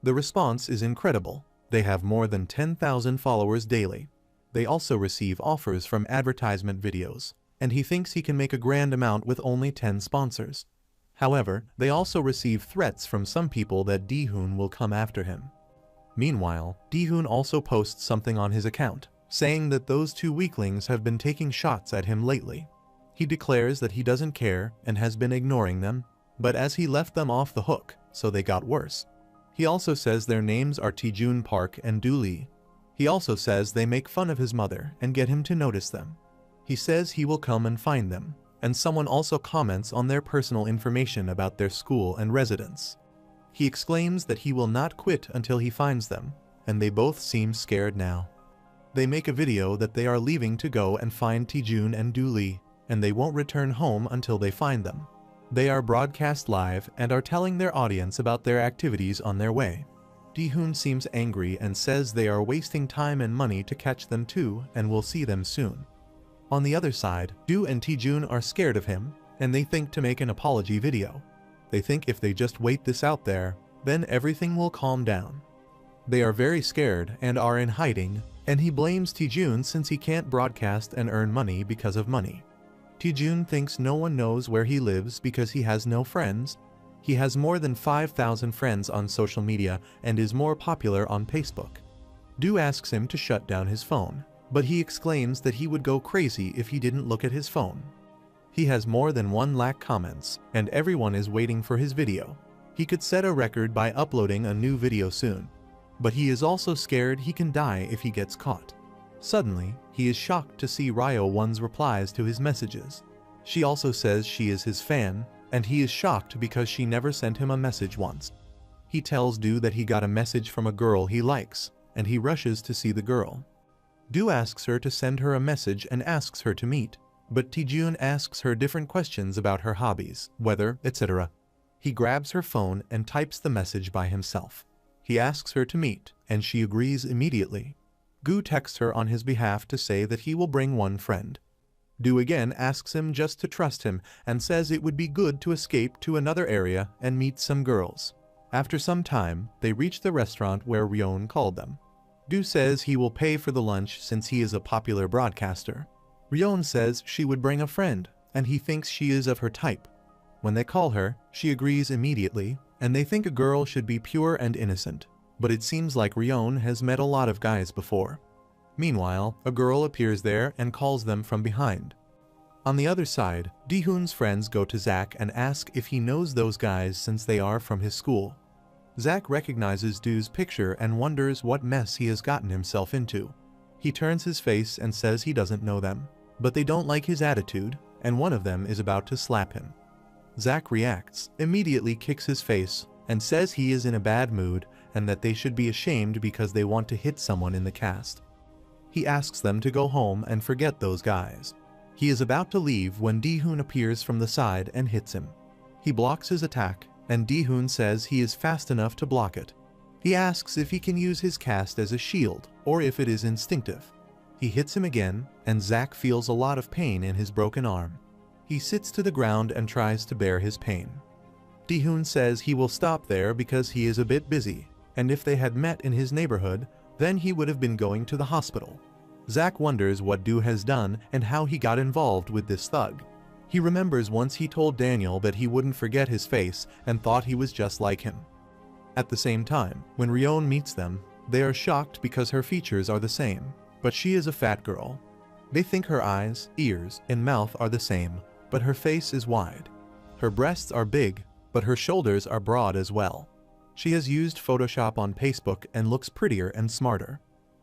The response is incredible. They have more than 10,000 followers daily. They also receive offers from advertisement videos, and he thinks he can make a grand amount with only 10 sponsors. However, they also receive threats from some people that Di-hoon will come after him. Meanwhile, Di-hoon also posts something on his account, saying that those two weaklings have been taking shots at him lately. He declares that he doesn't care and has been ignoring them, but as he left them off the hook, so they got worse. He also says their names are Taejun Park and Do Lee. He also says they make fun of his mother and get him to notice them. He says he will come and find them, and someone also comments on their personal information about their school and residence. He exclaims that he will not quit until he finds them, and they both seem scared now. They make a video that they are leaving to go and find Taejun and Do Lee, and they won't return home until they find them. They are broadcast live and are telling their audience about their activities on their way. Di-hoon seems angry and says they are wasting time and money to catch them too and will see them soon. On the other side, Do and Taejun are scared of him, and they think to make an apology video. They think if they just wait this out there, then everything will calm down. They are very scared and are in hiding, and he blames Taejun since he can't broadcast and earn money because of money. Taejun thinks no one knows where he lives because he has no friends. He has more than 5,000 friends on social media and is more popular on Facebook. Do asks him to shut down his phone, but he exclaims that he would go crazy if he didn't look at his phone. He has more than 1 lakh comments, and everyone is waiting for his video. He could set a record by uploading a new video soon, but he is also scared he can die if he gets caught. Suddenly, he is shocked to see Ryo1's replies to his messages. She also says she is his fan, and he is shocked because she never sent him a message once. He tells Do that he got a message from a girl he likes, and he rushes to see the girl. Do asks her to send her a message and asks her to meet, but Taejun asks her different questions about her hobbies, weather, etc. He grabs her phone and types the message by himself. He asks her to meet, and she agrees immediately. Gu texts her on his behalf to say that he will bring one friend. Do again asks him just to trust him and says it would be good to escape to another area and meet some girls. After some time, they reach the restaurant where Ryeon called them. Do says he will pay for the lunch since he is a popular broadcaster. Ryeon says she would bring a friend, and he thinks she is of her type. When they call her, she agrees immediately, and they think a girl should be pure and innocent. But it seems like Ryeon has met a lot of guys before. Meanwhile, a girl appears there and calls them from behind. On the other side, Daehoon's friends go to Zach and ask if he knows those guys since they are from his school. Zach recognizes Do's picture and wonders what mess he has gotten himself into. He turns his face and says he doesn't know them, but they don't like his attitude, and one of them is about to slap him. Zach reacts, immediately kicks his face, and says he is in a bad mood and that they should be ashamed because they want to hit someone in the cast. He asks them to go home and forget those guys. He is about to leave when Daehoon appears from the side and hits him. He blocks his attack, and Daehoon says he is fast enough to block it. He asks if he can use his cast as a shield, or if it is instinctive. He hits him again, and Zach feels a lot of pain in his broken arm. He sits to the ground and tries to bear his pain. Daehoon says he will stop there because he is a bit busy, and if they had met in his neighborhood, then he would have been going to the hospital. Zach wonders what Do has done and how he got involved with this thug. He remembers once he told Daniel that he wouldn't forget his face and thought he was just like him. At the same time, when Ryeon meets them, they are shocked because her features are the same, but she is a fat girl. They think her eyes, ears, and mouth are the same, but her face is wide. Her breasts are big, but her shoulders are broad as well. She has used Photoshop on Facebook and looks prettier and smarter.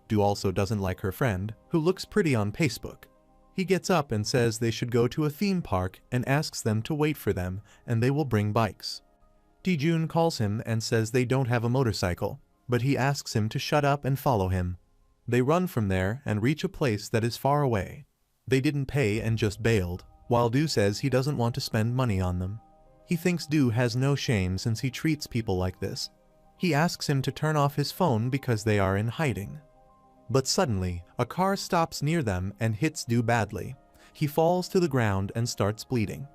Do also doesn't like her friend, who looks pretty on Facebook. He gets up and says they should go to a theme park and asks them to wait for them and they will bring bikes. Taejun calls him and says they don't have a motorcycle, but he asks him to shut up and follow him. They run from there and reach a place that is far away. They didn't pay and just bailed, while Do says he doesn't want to spend money on them. He thinks Do has no shame since he treats people like this. He asks him to turn off his phone because they are in hiding. But suddenly, a car stops near them and hits Do badly. He falls to the ground and starts bleeding.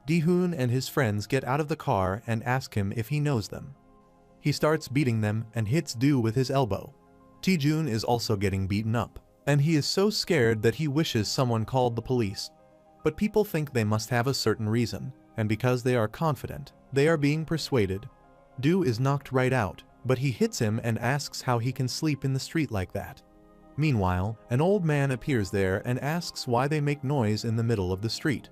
Daehoon and his friends get out of the car and ask him if he knows them. He starts beating them and hits Do with his elbow. Taejun is also getting beaten up, and he is so scared that he wishes someone called the police. But people think they must have a certain reason, and because they are confident, they are being persuaded. Do is knocked right out, but he hits him and asks how he can sleep in the street like that. Meanwhile, an old man appears there and asks why they make noise in the middle of the street.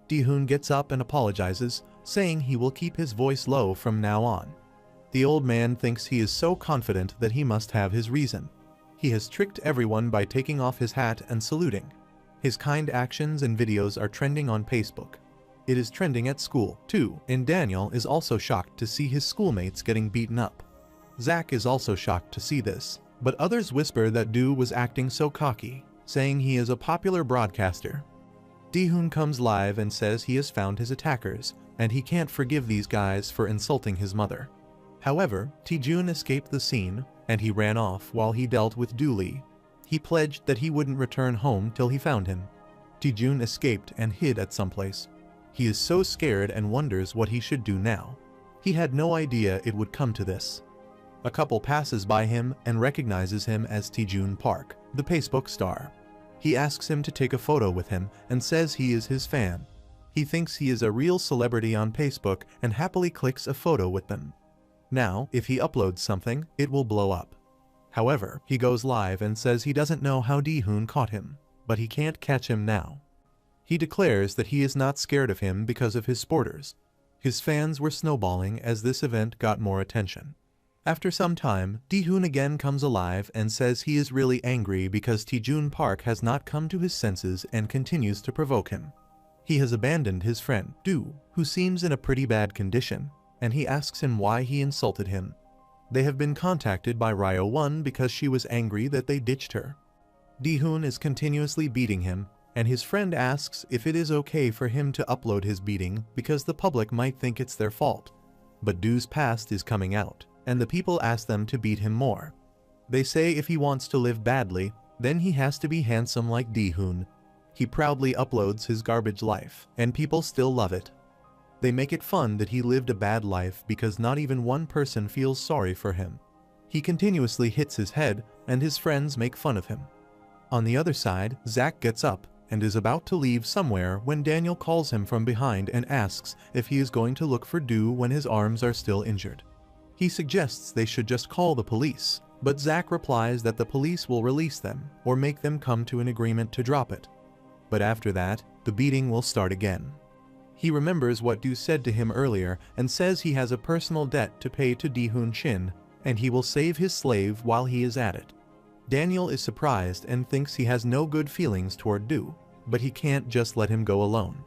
Daehoon gets up and apologizes, saying he will keep his voice low from now on. The old man thinks he is so confident that he must have his reason. He has tricked everyone by taking off his hat and saluting. His kind actions and videos are trending on Facebook. It is trending at school, too, and Daniel is also shocked to see his schoolmates getting beaten up. Zach is also shocked to see this, but others whisper that Do was acting so cocky, saying he is a popular broadcaster. Daehoon comes live and says he has found his attackers, and he can't forgive these guys for insulting his mother. However, Taejun escaped the scene, and he ran off while he dealt with Do Lee. He pledged that he wouldn't return home till he found him. Taejun escaped and hid at someplace. He is so scared and wonders what he should do now. He had no idea it would come to this. A couple passes by him and recognizes him as Taejun Park, the Facebook star. He asks him to take a photo with him and says he is his fan. He thinks he is a real celebrity on Facebook and happily clicks a photo with them. Now, if he uploads something, it will blow up. However, he goes live and says he doesn't know how Daehoon caught him, but he can't catch him now. He declares that he is not scared of him because of his supporters. His fans were snowballing as this event got more attention. After some time, Daehoon again comes alive and says he is really angry because Taejun Park has not come to his senses and continues to provoke him. He has abandoned his friend, Do, who seems in a pretty bad condition, and he asks him why he insulted him. They have been contacted by Ryo 1 because she was angry that they ditched her. Di-hoon is continuously beating him, and his friend asks if it is okay for him to upload his beating because the public might think it's their fault. But Do's past is coming out, and the people ask them to beat him more. They say if he wants to live badly, then he has to be handsome like Di-hoon. He proudly uploads his garbage life, and people still love it. They make it fun that he lived a bad life because not even one person feels sorry for him. He continuously hits his head, and his friends make fun of him. On the other side, Zack gets up and is about to leave somewhere when Daniel calls him from behind and asks if he is going to look for Do when his arms are still injured. He suggests they should just call the police, but Zack replies that the police will release them or make them come to an agreement to drop it. But after that, the beating will start again. He remembers what Do said to him earlier and says he has a personal debt to pay to Di-hoon Shin, and he will save his slave while he is at it. Daniel is surprised and thinks he has no good feelings toward Do, but he can't just let him go alone.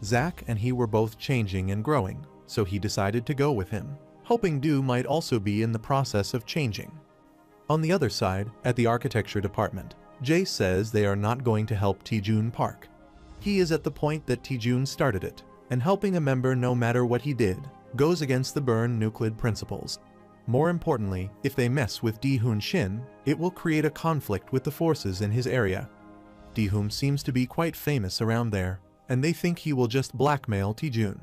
Zack and he were both changing and growing, so he decided to go with him, hoping Do might also be in the process of changing. On the other side, at the architecture department, Jace says they are not going to help Taejun Park. He is at the point that Taejun started it, and helping a member no matter what he did goes against the Burn Nuclid principles. More importantly, if they mess with Di-hoon Shin, it will create a conflict with the forces in his area. Di-hoon seems to be quite famous around there, and they think he will just blackmail Taejun.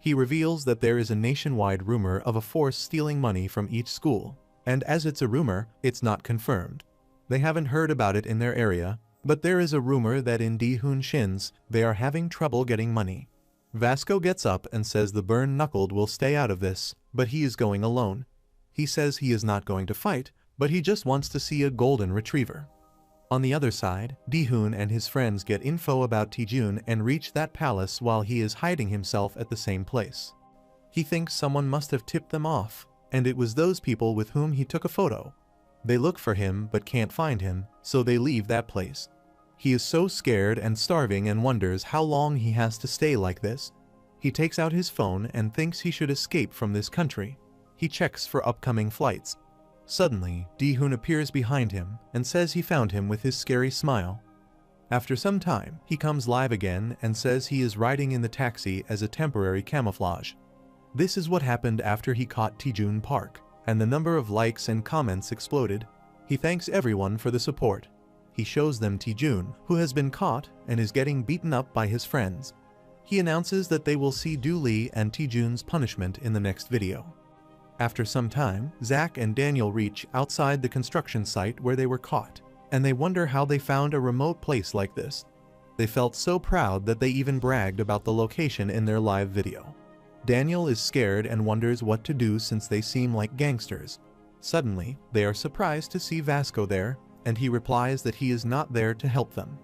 He reveals that there is a nationwide rumor of a force stealing money from each school, and as it's a rumor, it's not confirmed. They haven't heard about it in their area, but there is a rumor that in Di-hoon Shin's, they are having trouble getting money. Vasco gets up and says the Burn Knuckled will stay out of this, but he is going alone. He says he is not going to fight, but he just wants to see a golden retriever. On the other side, Di-hoon and his friends get info about Taejun and reach that palace while he is hiding himself at the same place. He thinks someone must have tipped them off, and it was those people with whom he took a photo. They look for him but can't find him, so they leave that place. He is so scared and starving and wonders how long he has to stay like this. He takes out his phone and thinks he should escape from this country. He checks for upcoming flights. Suddenly, Di-hoon appears behind him and says he found him with his scary smile. After some time, he comes live again and says he is riding in the taxi as a temporary camouflage. This is what happened after he caught Taejun Park, and the number of likes and comments exploded. He thanks everyone for the support. He shows them Taejun, who has been caught and is getting beaten up by his friends. He announces that they will see Do Lee and Taejun's punishment in the next video. After some time, Zack and Daniel reach outside the construction site where they were caught, and they wonder how they found a remote place like this. They felt so proud that they even bragged about the location in their live video. Daniel is scared and wonders what to do since they seem like gangsters. Suddenly, they are surprised to see Vasco there, and he replies that he is not there to help them.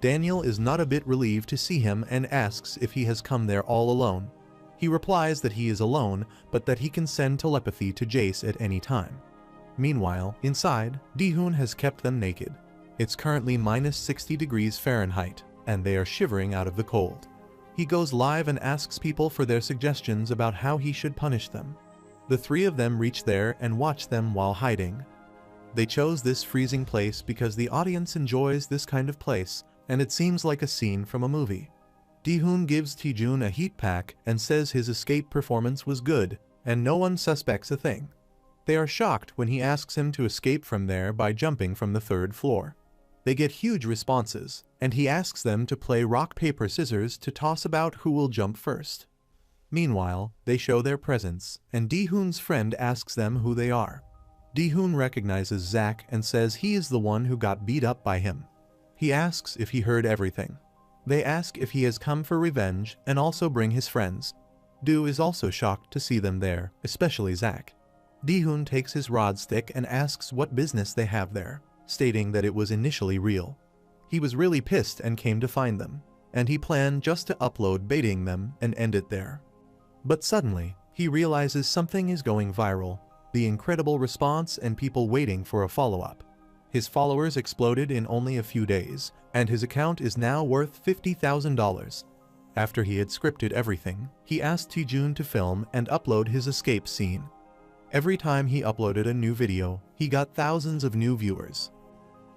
Daniel is not a bit relieved to see him and asks if he has come there all alone. He replies that he is alone, but that he can send telepathy to Jace at any time. Meanwhile, inside, Di-hoon has kept them naked. It's currently minus 60 degrees Fahrenheit, and they are shivering out of the cold. He goes live and asks people for their suggestions about how he should punish them. The three of them reach there and watch them while hiding. They chose this freezing place because the audience enjoys this kind of place, and it seems like a scene from a movie. Di-hoon gives Taejun a heat pack and says his escape performance was good, and no one suspects a thing. They are shocked when he asks him to escape from there by jumping from the 3rd floor. They get huge responses, and he asks them to play rock paper scissors to toss about who will jump first. Meanwhile, they show their presence, and Di-hoon's friend asks them who they are. Di-hoon recognizes Zack and says he is the one who got beat up by him. He asks if he heard everything. They ask if he has come for revenge and also bring his friends. Do is also shocked to see them there, especially Zack. Di-hoon takes his rod stick and asks what business they have there, stating that it was initially real. He was really pissed and came to find them, and he planned just to upload baiting them and end it there. But suddenly, he realizes something is going viral. The incredible response and people waiting for a follow-up. His followers exploded in only a few days, and his account is now worth $50,000. After he had scripted everything, he asked Taejun to film and upload his escape scene. Every time he uploaded a new video, he got thousands of new viewers.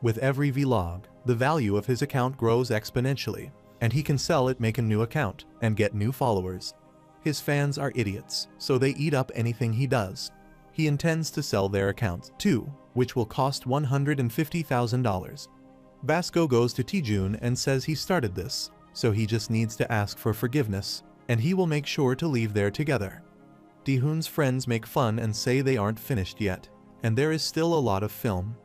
With every vlog, the value of his account grows exponentially, and he can sell it, make a new account, and get new followers. His fans are idiots, so they eat up anything he does. He intends to sell their account too, which will cost $150,000. Vasco goes to Taejun and says he started this, so he just needs to ask for forgiveness, and he will make sure to leave there together. Taejun's friends make fun and say they aren't finished yet, and there is still a lot of film.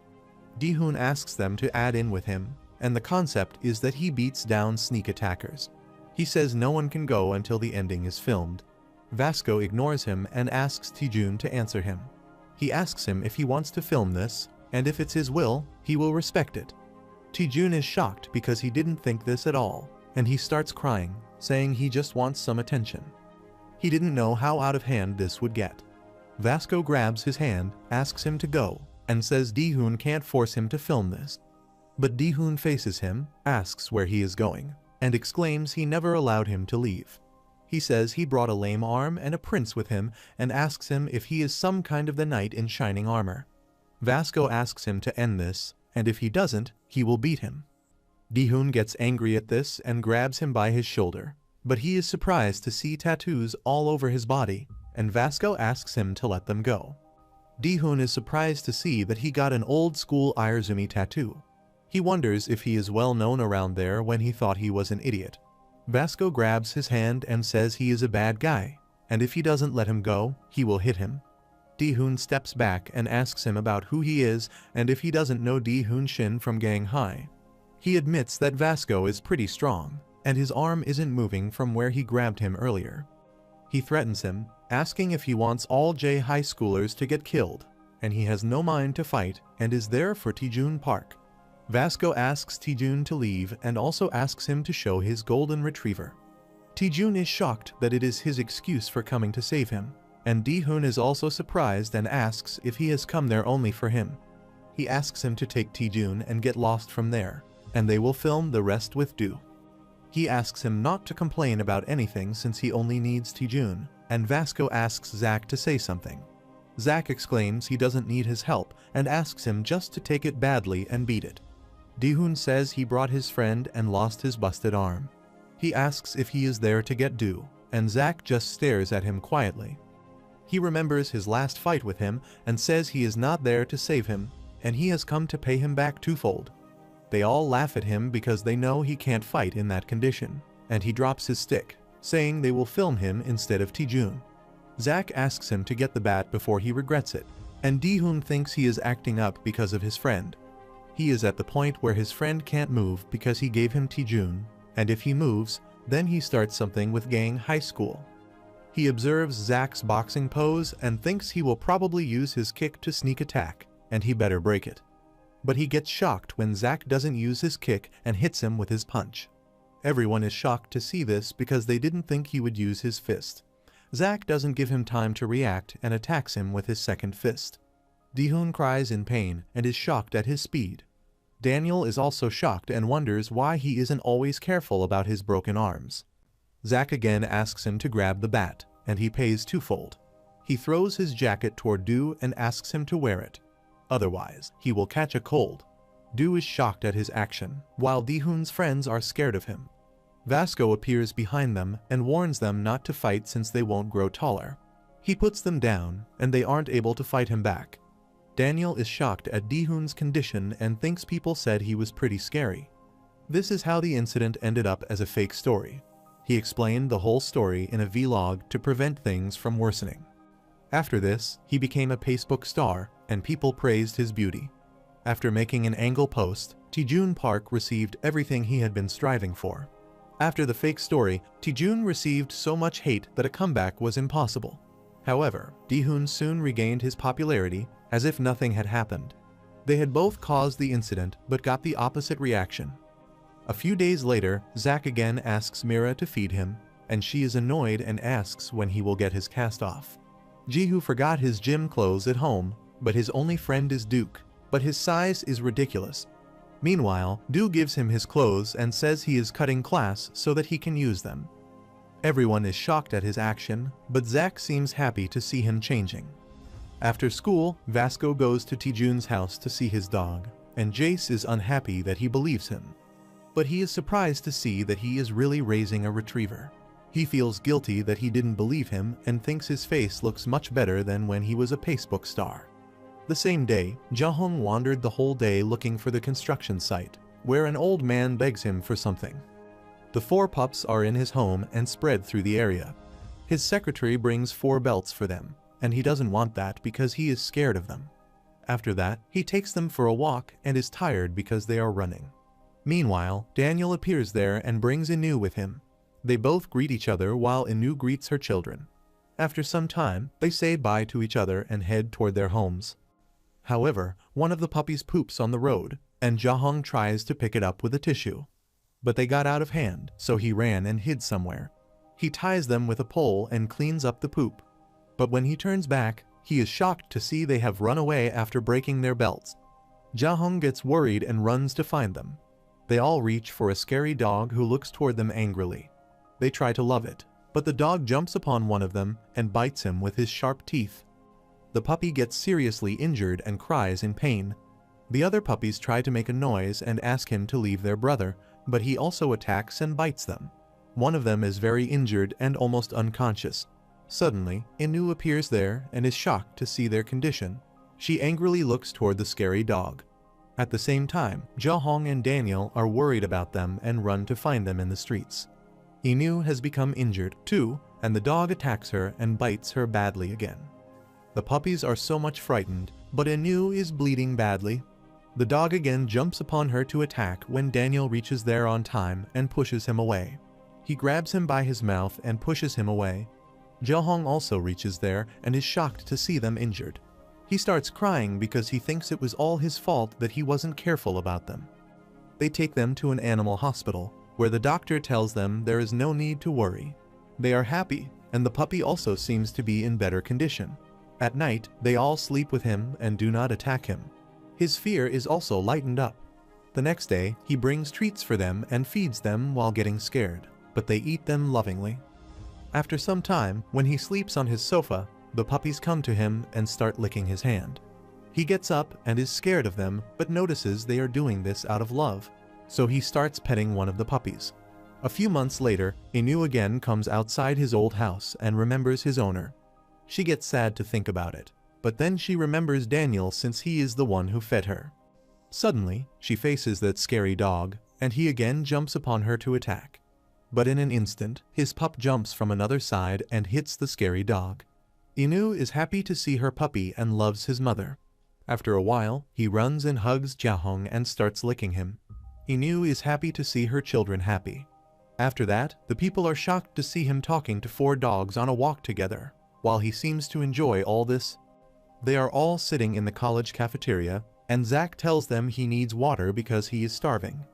Taejun asks them to add in with him, and the concept is that he beats down sneak attackers. He says no one can go until the ending is filmed. Vasco ignores him and asks Taejun to answer him. He asks him if he wants to film this, and if it's his will, he will respect it. Taejun is shocked because he didn't think this at all, and he starts crying, saying he just wants some attention. He didn't know how out of hand this would get. Vasco grabs his hand, asks him to go, and says Taejun can't force him to film this. But Taejun faces him, asks where he is going, and exclaims he never allowed him to leave. He says he brought a lame arm and a prince with him and asks him if he is some kind of the knight in shining armor. Vasco asks him to end this, and if he doesn't, he will beat him. Taejun gets angry at this and grabs him by his shoulder, but he is surprised to see tattoos all over his body, and Vasco asks him to let them go. Taejun is surprised to see that he got an old-school Irizumi tattoo. He wonders if he is well known around there when he thought he was an idiot. Vasco grabs his hand and says he is a bad guy, and if he doesn't let him go, he will hit him. Taejun steps back and asks him about who he is and if he doesn't know Taejun Shin from Gang High. He admits that Vasco is pretty strong, and his arm isn't moving from where he grabbed him earlier. He threatens him, asking if he wants all J high schoolers to get killed, and he has no mind to fight and is there for Taejun Park. Vasco asks Taejun to leave and also asks him to show his golden retriever. Taejun is shocked that it is his excuse for coming to save him, and Taejun is also surprised and asks if he has come there only for him. He asks him to take Taejun and get lost from there, and they will film the rest with Do. He asks him not to complain about anything since he only needs Taejun, and Vasco asks Zack to say something. Zack exclaims he doesn't need his help and asks him just to take it badly and beat it. Taejun says he brought his friend and lost his busted arm. He asks if he is there to get Do, and Zack just stares at him quietly. He remembers his last fight with him and says he is not there to save him, and he has come to pay him back twofold. They all laugh at him because they know he can't fight in that condition, and he drops his stick, saying they will film him instead of Taejun. Zack asks him to get the bat before he regrets it, and Taejun thinks he is acting up because of his friend. He is at the point where his friend can't move because he gave him Taejun, and if he moves, then he starts something with Gang High School. He observes Zack's boxing pose and thinks he will probably use his kick to sneak attack, and he better break it. But he gets shocked when Zack doesn't use his kick and hits him with his punch. Everyone is shocked to see this because they didn't think he would use his fist. Zack doesn't give him time to react and attacks him with his second fist. Taejun cries in pain and is shocked at his speed. Daniel is also shocked and wonders why he isn't always careful about his broken arms. Zack again asks him to grab the bat, and he pays twofold. He throws his jacket toward Do and asks him to wear it. Otherwise, he will catch a cold. Do is shocked at his action, while Taejun's friends are scared of him. Vasco appears behind them and warns them not to fight since they won't grow taller. He puts them down, and they aren't able to fight him back. Daniel is shocked at Taejun's condition and thinks people said he was pretty scary. This is how the incident ended up as a fake story. He explained the whole story in a vlog to prevent things from worsening. After this, he became a Facebook star, and people praised his beauty. After making an angle post, Taejun Park received everything he had been striving for. After the fake story, Taejun received so much hate that a comeback was impossible. However, Taejun soon regained his popularity as if nothing had happened. They had both caused the incident but got the opposite reaction. A few days later, Zack again asks Mira to feed him, and she is annoyed and asks when he will get his cast off. Jihu forgot his gym clothes at home, but his only friend is Duke, but his size is ridiculous. Meanwhile, Du gives him his clothes and says he is cutting class so that he can use them. Everyone is shocked at his action, but Zach seems happy to see him changing. After school, Vasco goes to Taejun's house to see his dog, and Jace is unhappy that he believes him. But he is surprised to see that he is really raising a retriever. He feels guilty that he didn't believe him and thinks his face looks much better than when he was a Facebook star. The same day, Jahong wandered the whole day looking for the construction site, where an old man begs him for something. The 4 pups are in his home and spread through the area. His secretary brings 4 belts for them, and he doesn't want that because he is scared of them. After that, he takes them for a walk and is tired because they are running. Meanwhile, Daniel appears there and brings Inu with him. They both greet each other while Inu greets her children. After some time, they say bye to each other and head toward their homes. However, one of the puppies poops on the road, and Jahong tries to pick it up with a tissue. But they got out of hand, so he ran and hid somewhere. He ties them with a pole and cleans up the poop. But when he turns back, he is shocked to see they have run away after breaking their belts. Jahong gets worried and runs to find them. They all reach for a scary dog who looks toward them angrily. They try to love it, but the dog jumps upon one of them and bites him with his sharp teeth. The puppy gets seriously injured and cries in pain. The other puppies try to make a noise and ask him to leave their brother, but he also attacks and bites them. One of them is very injured and almost unconscious. Suddenly, Inu appears there and is shocked to see their condition. She angrily looks toward the scary dog. At the same time, Jahong and Daniel are worried about them and run to find them in the streets. Inu has become injured too, and the dog attacks her and bites her badly again. The puppies are so much frightened, but Inu is bleeding badly. The dog again jumps upon her to attack when Daniel reaches there on time and pushes him away. He grabs him by his mouth and pushes him away. Jahong also reaches there and is shocked to see them injured. He starts crying because he thinks it was all his fault that he wasn't careful about them. They take them to an animal hospital, where the doctor tells them there is no need to worry. They are happy, and the puppy also seems to be in better condition. At night, they all sleep with him and do not attack him. His fear is also lightened up. The next day, he brings treats for them and feeds them while getting scared, but they eat them lovingly. After some time, when he sleeps on his sofa, the puppies come to him and start licking his hand. He gets up and is scared of them, but notices they are doing this out of love. So he starts petting one of the puppies. A few months later, Inu again comes outside his old house and remembers his owner. She gets sad to think about it, but then she remembers Daniel since he is the one who fed her. Suddenly, she faces that scary dog, and he again jumps upon her to attack. But in an instant, his pup jumps from another side and hits the scary dog. Inu is happy to see her puppy and loves his mother. After a while, he runs and hugs Jahong and starts licking him. Inu is happy to see her children happy. After that, the people are shocked to see him talking to 4 dogs on a walk together, while he seems to enjoy all this. They are all sitting in the college cafeteria, and Zach tells them he needs water because he is starving.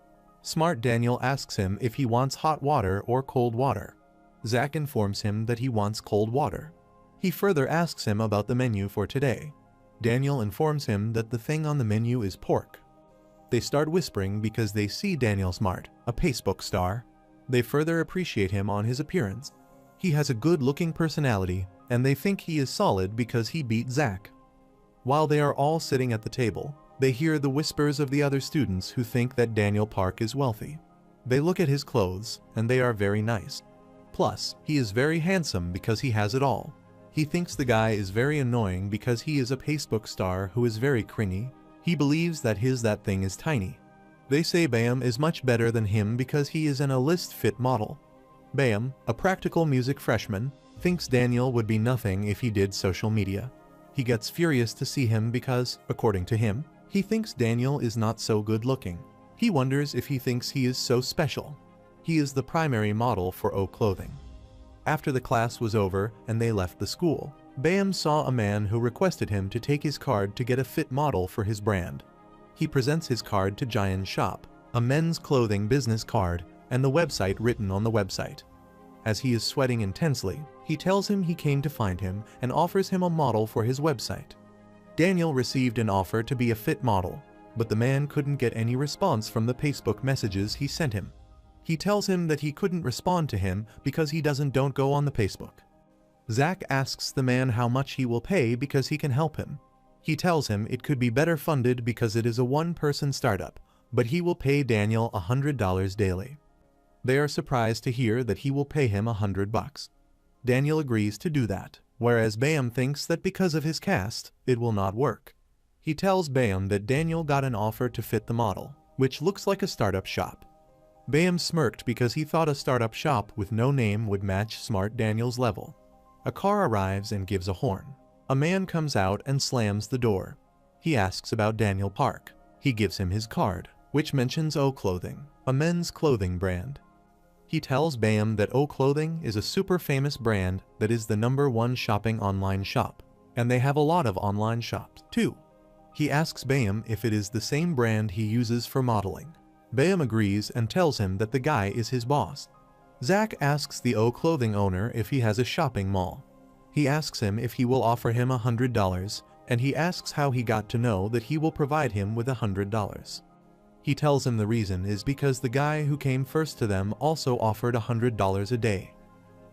Smart Daniel asks him if he wants hot water or cold water. Zach informs him that he wants cold water. He further asks him about the menu for today. Daniel informs him that the thing on the menu is pork. They start whispering because they see Daniel Smart, a Facebook star. They further appreciate him on his appearance. He has a good-looking personality, and they think he is solid because he beat Zach. While they are all sitting at the table, they hear the whispers of the other students who think that Daniel Park is wealthy. They look at his clothes, and they are very nice. Plus, he is very handsome because he has it all. He thinks the guy is very annoying because he is a Facebook star who is very cringy. He believes that that thing is tiny. They say Bayam is much better than him because he is an A-list fit model. Bayam, a practical music freshman, thinks Daniel would be nothing if he did social media. He gets furious to see him because, according to him, he thinks Daniel is not so good looking. He wonders if he thinks he is so special. He is the primary model for O clothing. After the class was over and they left the school, Bayam saw a man who requested him to take his card to get a fit model for his brand. He presents his card to Giant Shop, a men's clothing business card, and the website written on the website. As he is sweating intensely, he tells him he came to find him and offers him a model for his website. Daniel received an offer to be a fit model, but the man couldn't get any response from the Facebook messages he sent him. He tells him that he couldn't respond to him because he don't go on the Facebook. Zach asks the man how much he will pay because he can help him. He tells him it could be better funded because it is a one-person startup, but he will pay Daniel $100 daily. They are surprised to hear that he will pay him $100. Daniel agrees to do that, whereas Bayam thinks that because of his caste, it will not work. He tells Bayam that Daniel got an offer to fit the model, which looks like a startup shop. Bayam smirked because he thought a startup shop with no name would match Smart Daniel's level. A car arrives and gives a horn. A man comes out and slams the door. He asks about Daniel Park. He gives him his card, which mentions O Clothing, a men's clothing brand. He tells Bayam that O Clothing is a super famous brand that is the #1 shopping online shop, and they have a lot of online shops too. He asks Bayam if it is the same brand he uses for modeling. Bayam agrees and tells him that the guy is his boss. Zach asks the O Clothing owner if he has a shopping mall. He asks him if he will offer him $100, and he asks how he got to know that he will provide him with $100. He tells him the reason is because the guy who came first to them also offered $100 a day.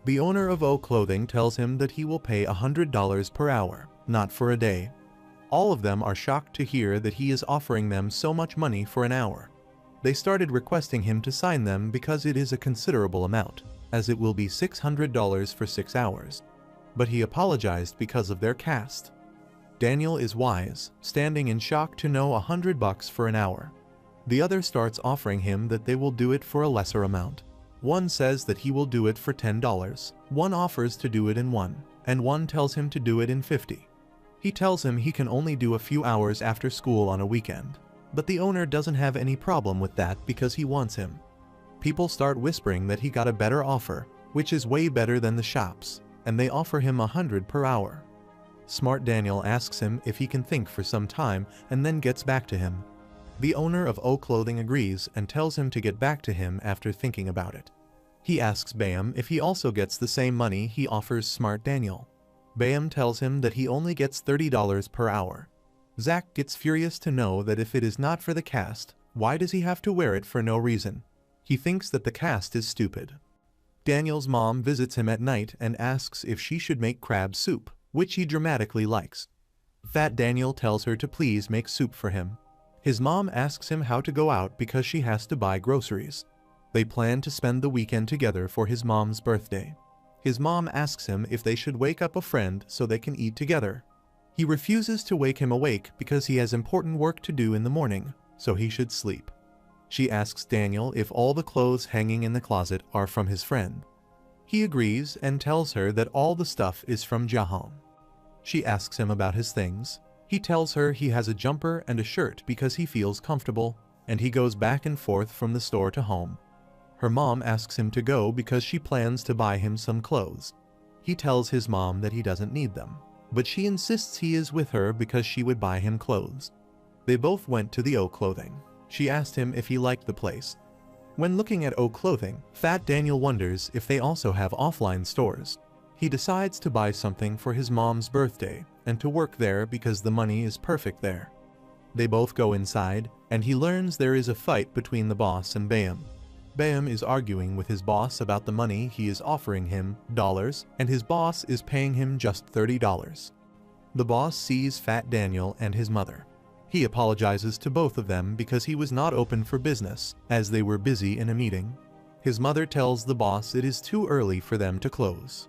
The owner of O Clothing tells him that he will pay $100 per hour, not for a day. All of them are shocked to hear that he is offering them so much money for an hour. They started requesting him to sign them because it is a considerable amount, as it will be $600 for 6 hours. But he apologized because of their caste. Daniel is wise, standing in shock to know $100 for an hour. The other starts offering him that they will do it for a lesser amount. One says that he will do it for $10, one offers to do it in 1, and one tells him to do it in 50. He tells him he can only do a few hours after school on a weekend, but the owner doesn't have any problem with that because he wants him. People start whispering that he got a better offer, which is way better than the shops, and they offer him $100 per hour. Smart Daniel asks him if he can think for some time and then gets back to him. The owner of O Clothing agrees and tells him to get back to him after thinking about it. He asks Bayam if he also gets the same money he offers Smart Daniel. Bayam tells him that he only gets $30 per hour. Zach gets furious to know that if it is not for the caste, why does he have to wear it for no reason? He thinks that the caste is stupid. Daniel's mom visits him at night and asks if she should make crab soup, which he dramatically likes. Fat Daniel tells her to please make soup for him. His mom asks him how to go out because she has to buy groceries. They plan to spend the weekend together for his mom's birthday. His mom asks him if they should wake up a friend so they can eat together. He refuses to wake him awake because he has important work to do in the morning, so he should sleep. She asks Daniel if all the clothes hanging in the closet are from his friend. He agrees and tells her that all the stuff is from Jahan. She asks him about his things. He tells her he has a jumper and a shirt because he feels comfortable, and he goes back and forth from the store to home. Her mom asks him to go because she plans to buy him some clothes. He tells his mom that he doesn't need them, but she insists he is with her because she would buy him clothes. They both went to the O Clothing. She asked him if he liked the place. When looking at O Clothing, Fat Daniel wonders if they also have offline stores. He decides to buy something for his mom's birthday and to work there because the money is perfect there. They both go inside, and he learns there is a fight between the boss and Bayam. Bayam is arguing with his boss about the money he is offering him, dollars, and his boss is paying him just $30. The boss sees Fat Daniel and his mother. He apologizes to both of them because he was not open for business, as they were busy in a meeting. His mother tells the boss it is too early for them to close.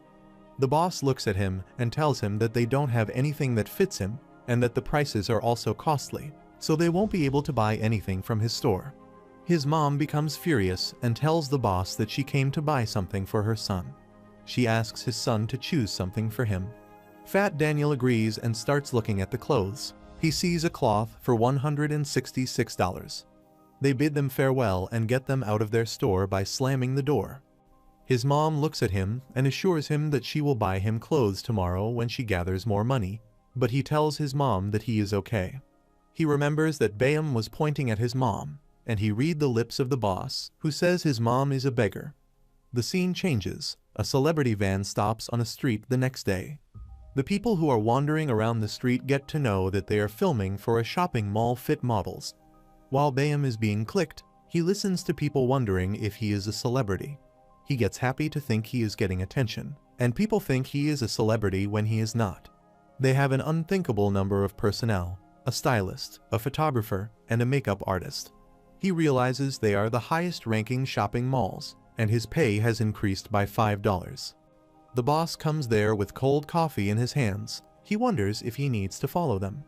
The boss looks at him and tells him that they don't have anything that fits him, and that the prices are also costly, so they won't be able to buy anything from his store. His mom becomes furious and tells the boss that she came to buy something for her son. She asks his son to choose something for him. Fat Daniel agrees and starts looking at the clothes. He sees a cloth for $166. They bid them farewell and get them out of their store by slamming the door. His mom looks at him and assures him that she will buy him clothes tomorrow when she gathers more money, but he tells his mom that he is okay. He remembers that Bayam was pointing at his mom, and he read the lips of the boss, who says his mom is a beggar. The scene changes. A celebrity van stops on a street the next day. The people who are wandering around the street get to know that they are filming for a shopping mall fit models. While Bayam is being clicked, He listens to people wondering if he is a celebrity. He gets happy to think he is getting attention, and people think he is a celebrity when he is not. They have an unthinkable number of personnel, a stylist, a photographer, and a makeup artist. He realizes they are the highest-ranking shopping malls, and his pay has increased by $5. The boss comes there with cold coffee in his hands. He wonders if he needs to follow them.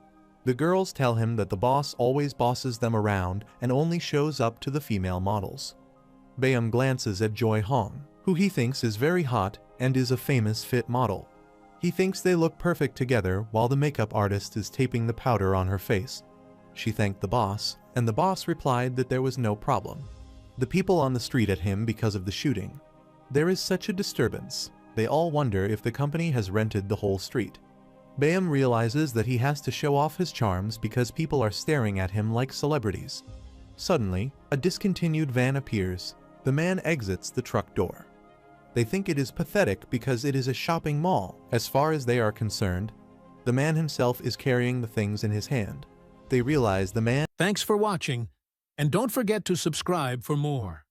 The girls tell him that the boss always bosses them around and only shows up to the female models. Bayam glances at Joy Hong, who he thinks is very hot and is a famous fit model. He thinks they look perfect together while the makeup artist is taping the powder on her face. She thanked the boss, and the boss replied that there was no problem. The people on the street at him because of the shooting. There is such a disturbance. They all wonder if the company has rented the whole street. Bayam realizes that he has to show off his charms because people are staring at him like celebrities. Suddenly, a discontinued van appears. The man exits the truck door. They think it is pathetic because it is a shopping mall. As far as they are concerned, the man himself is carrying the things in his hand. They realize the man. Thanks for watching, and don't forget to subscribe for more.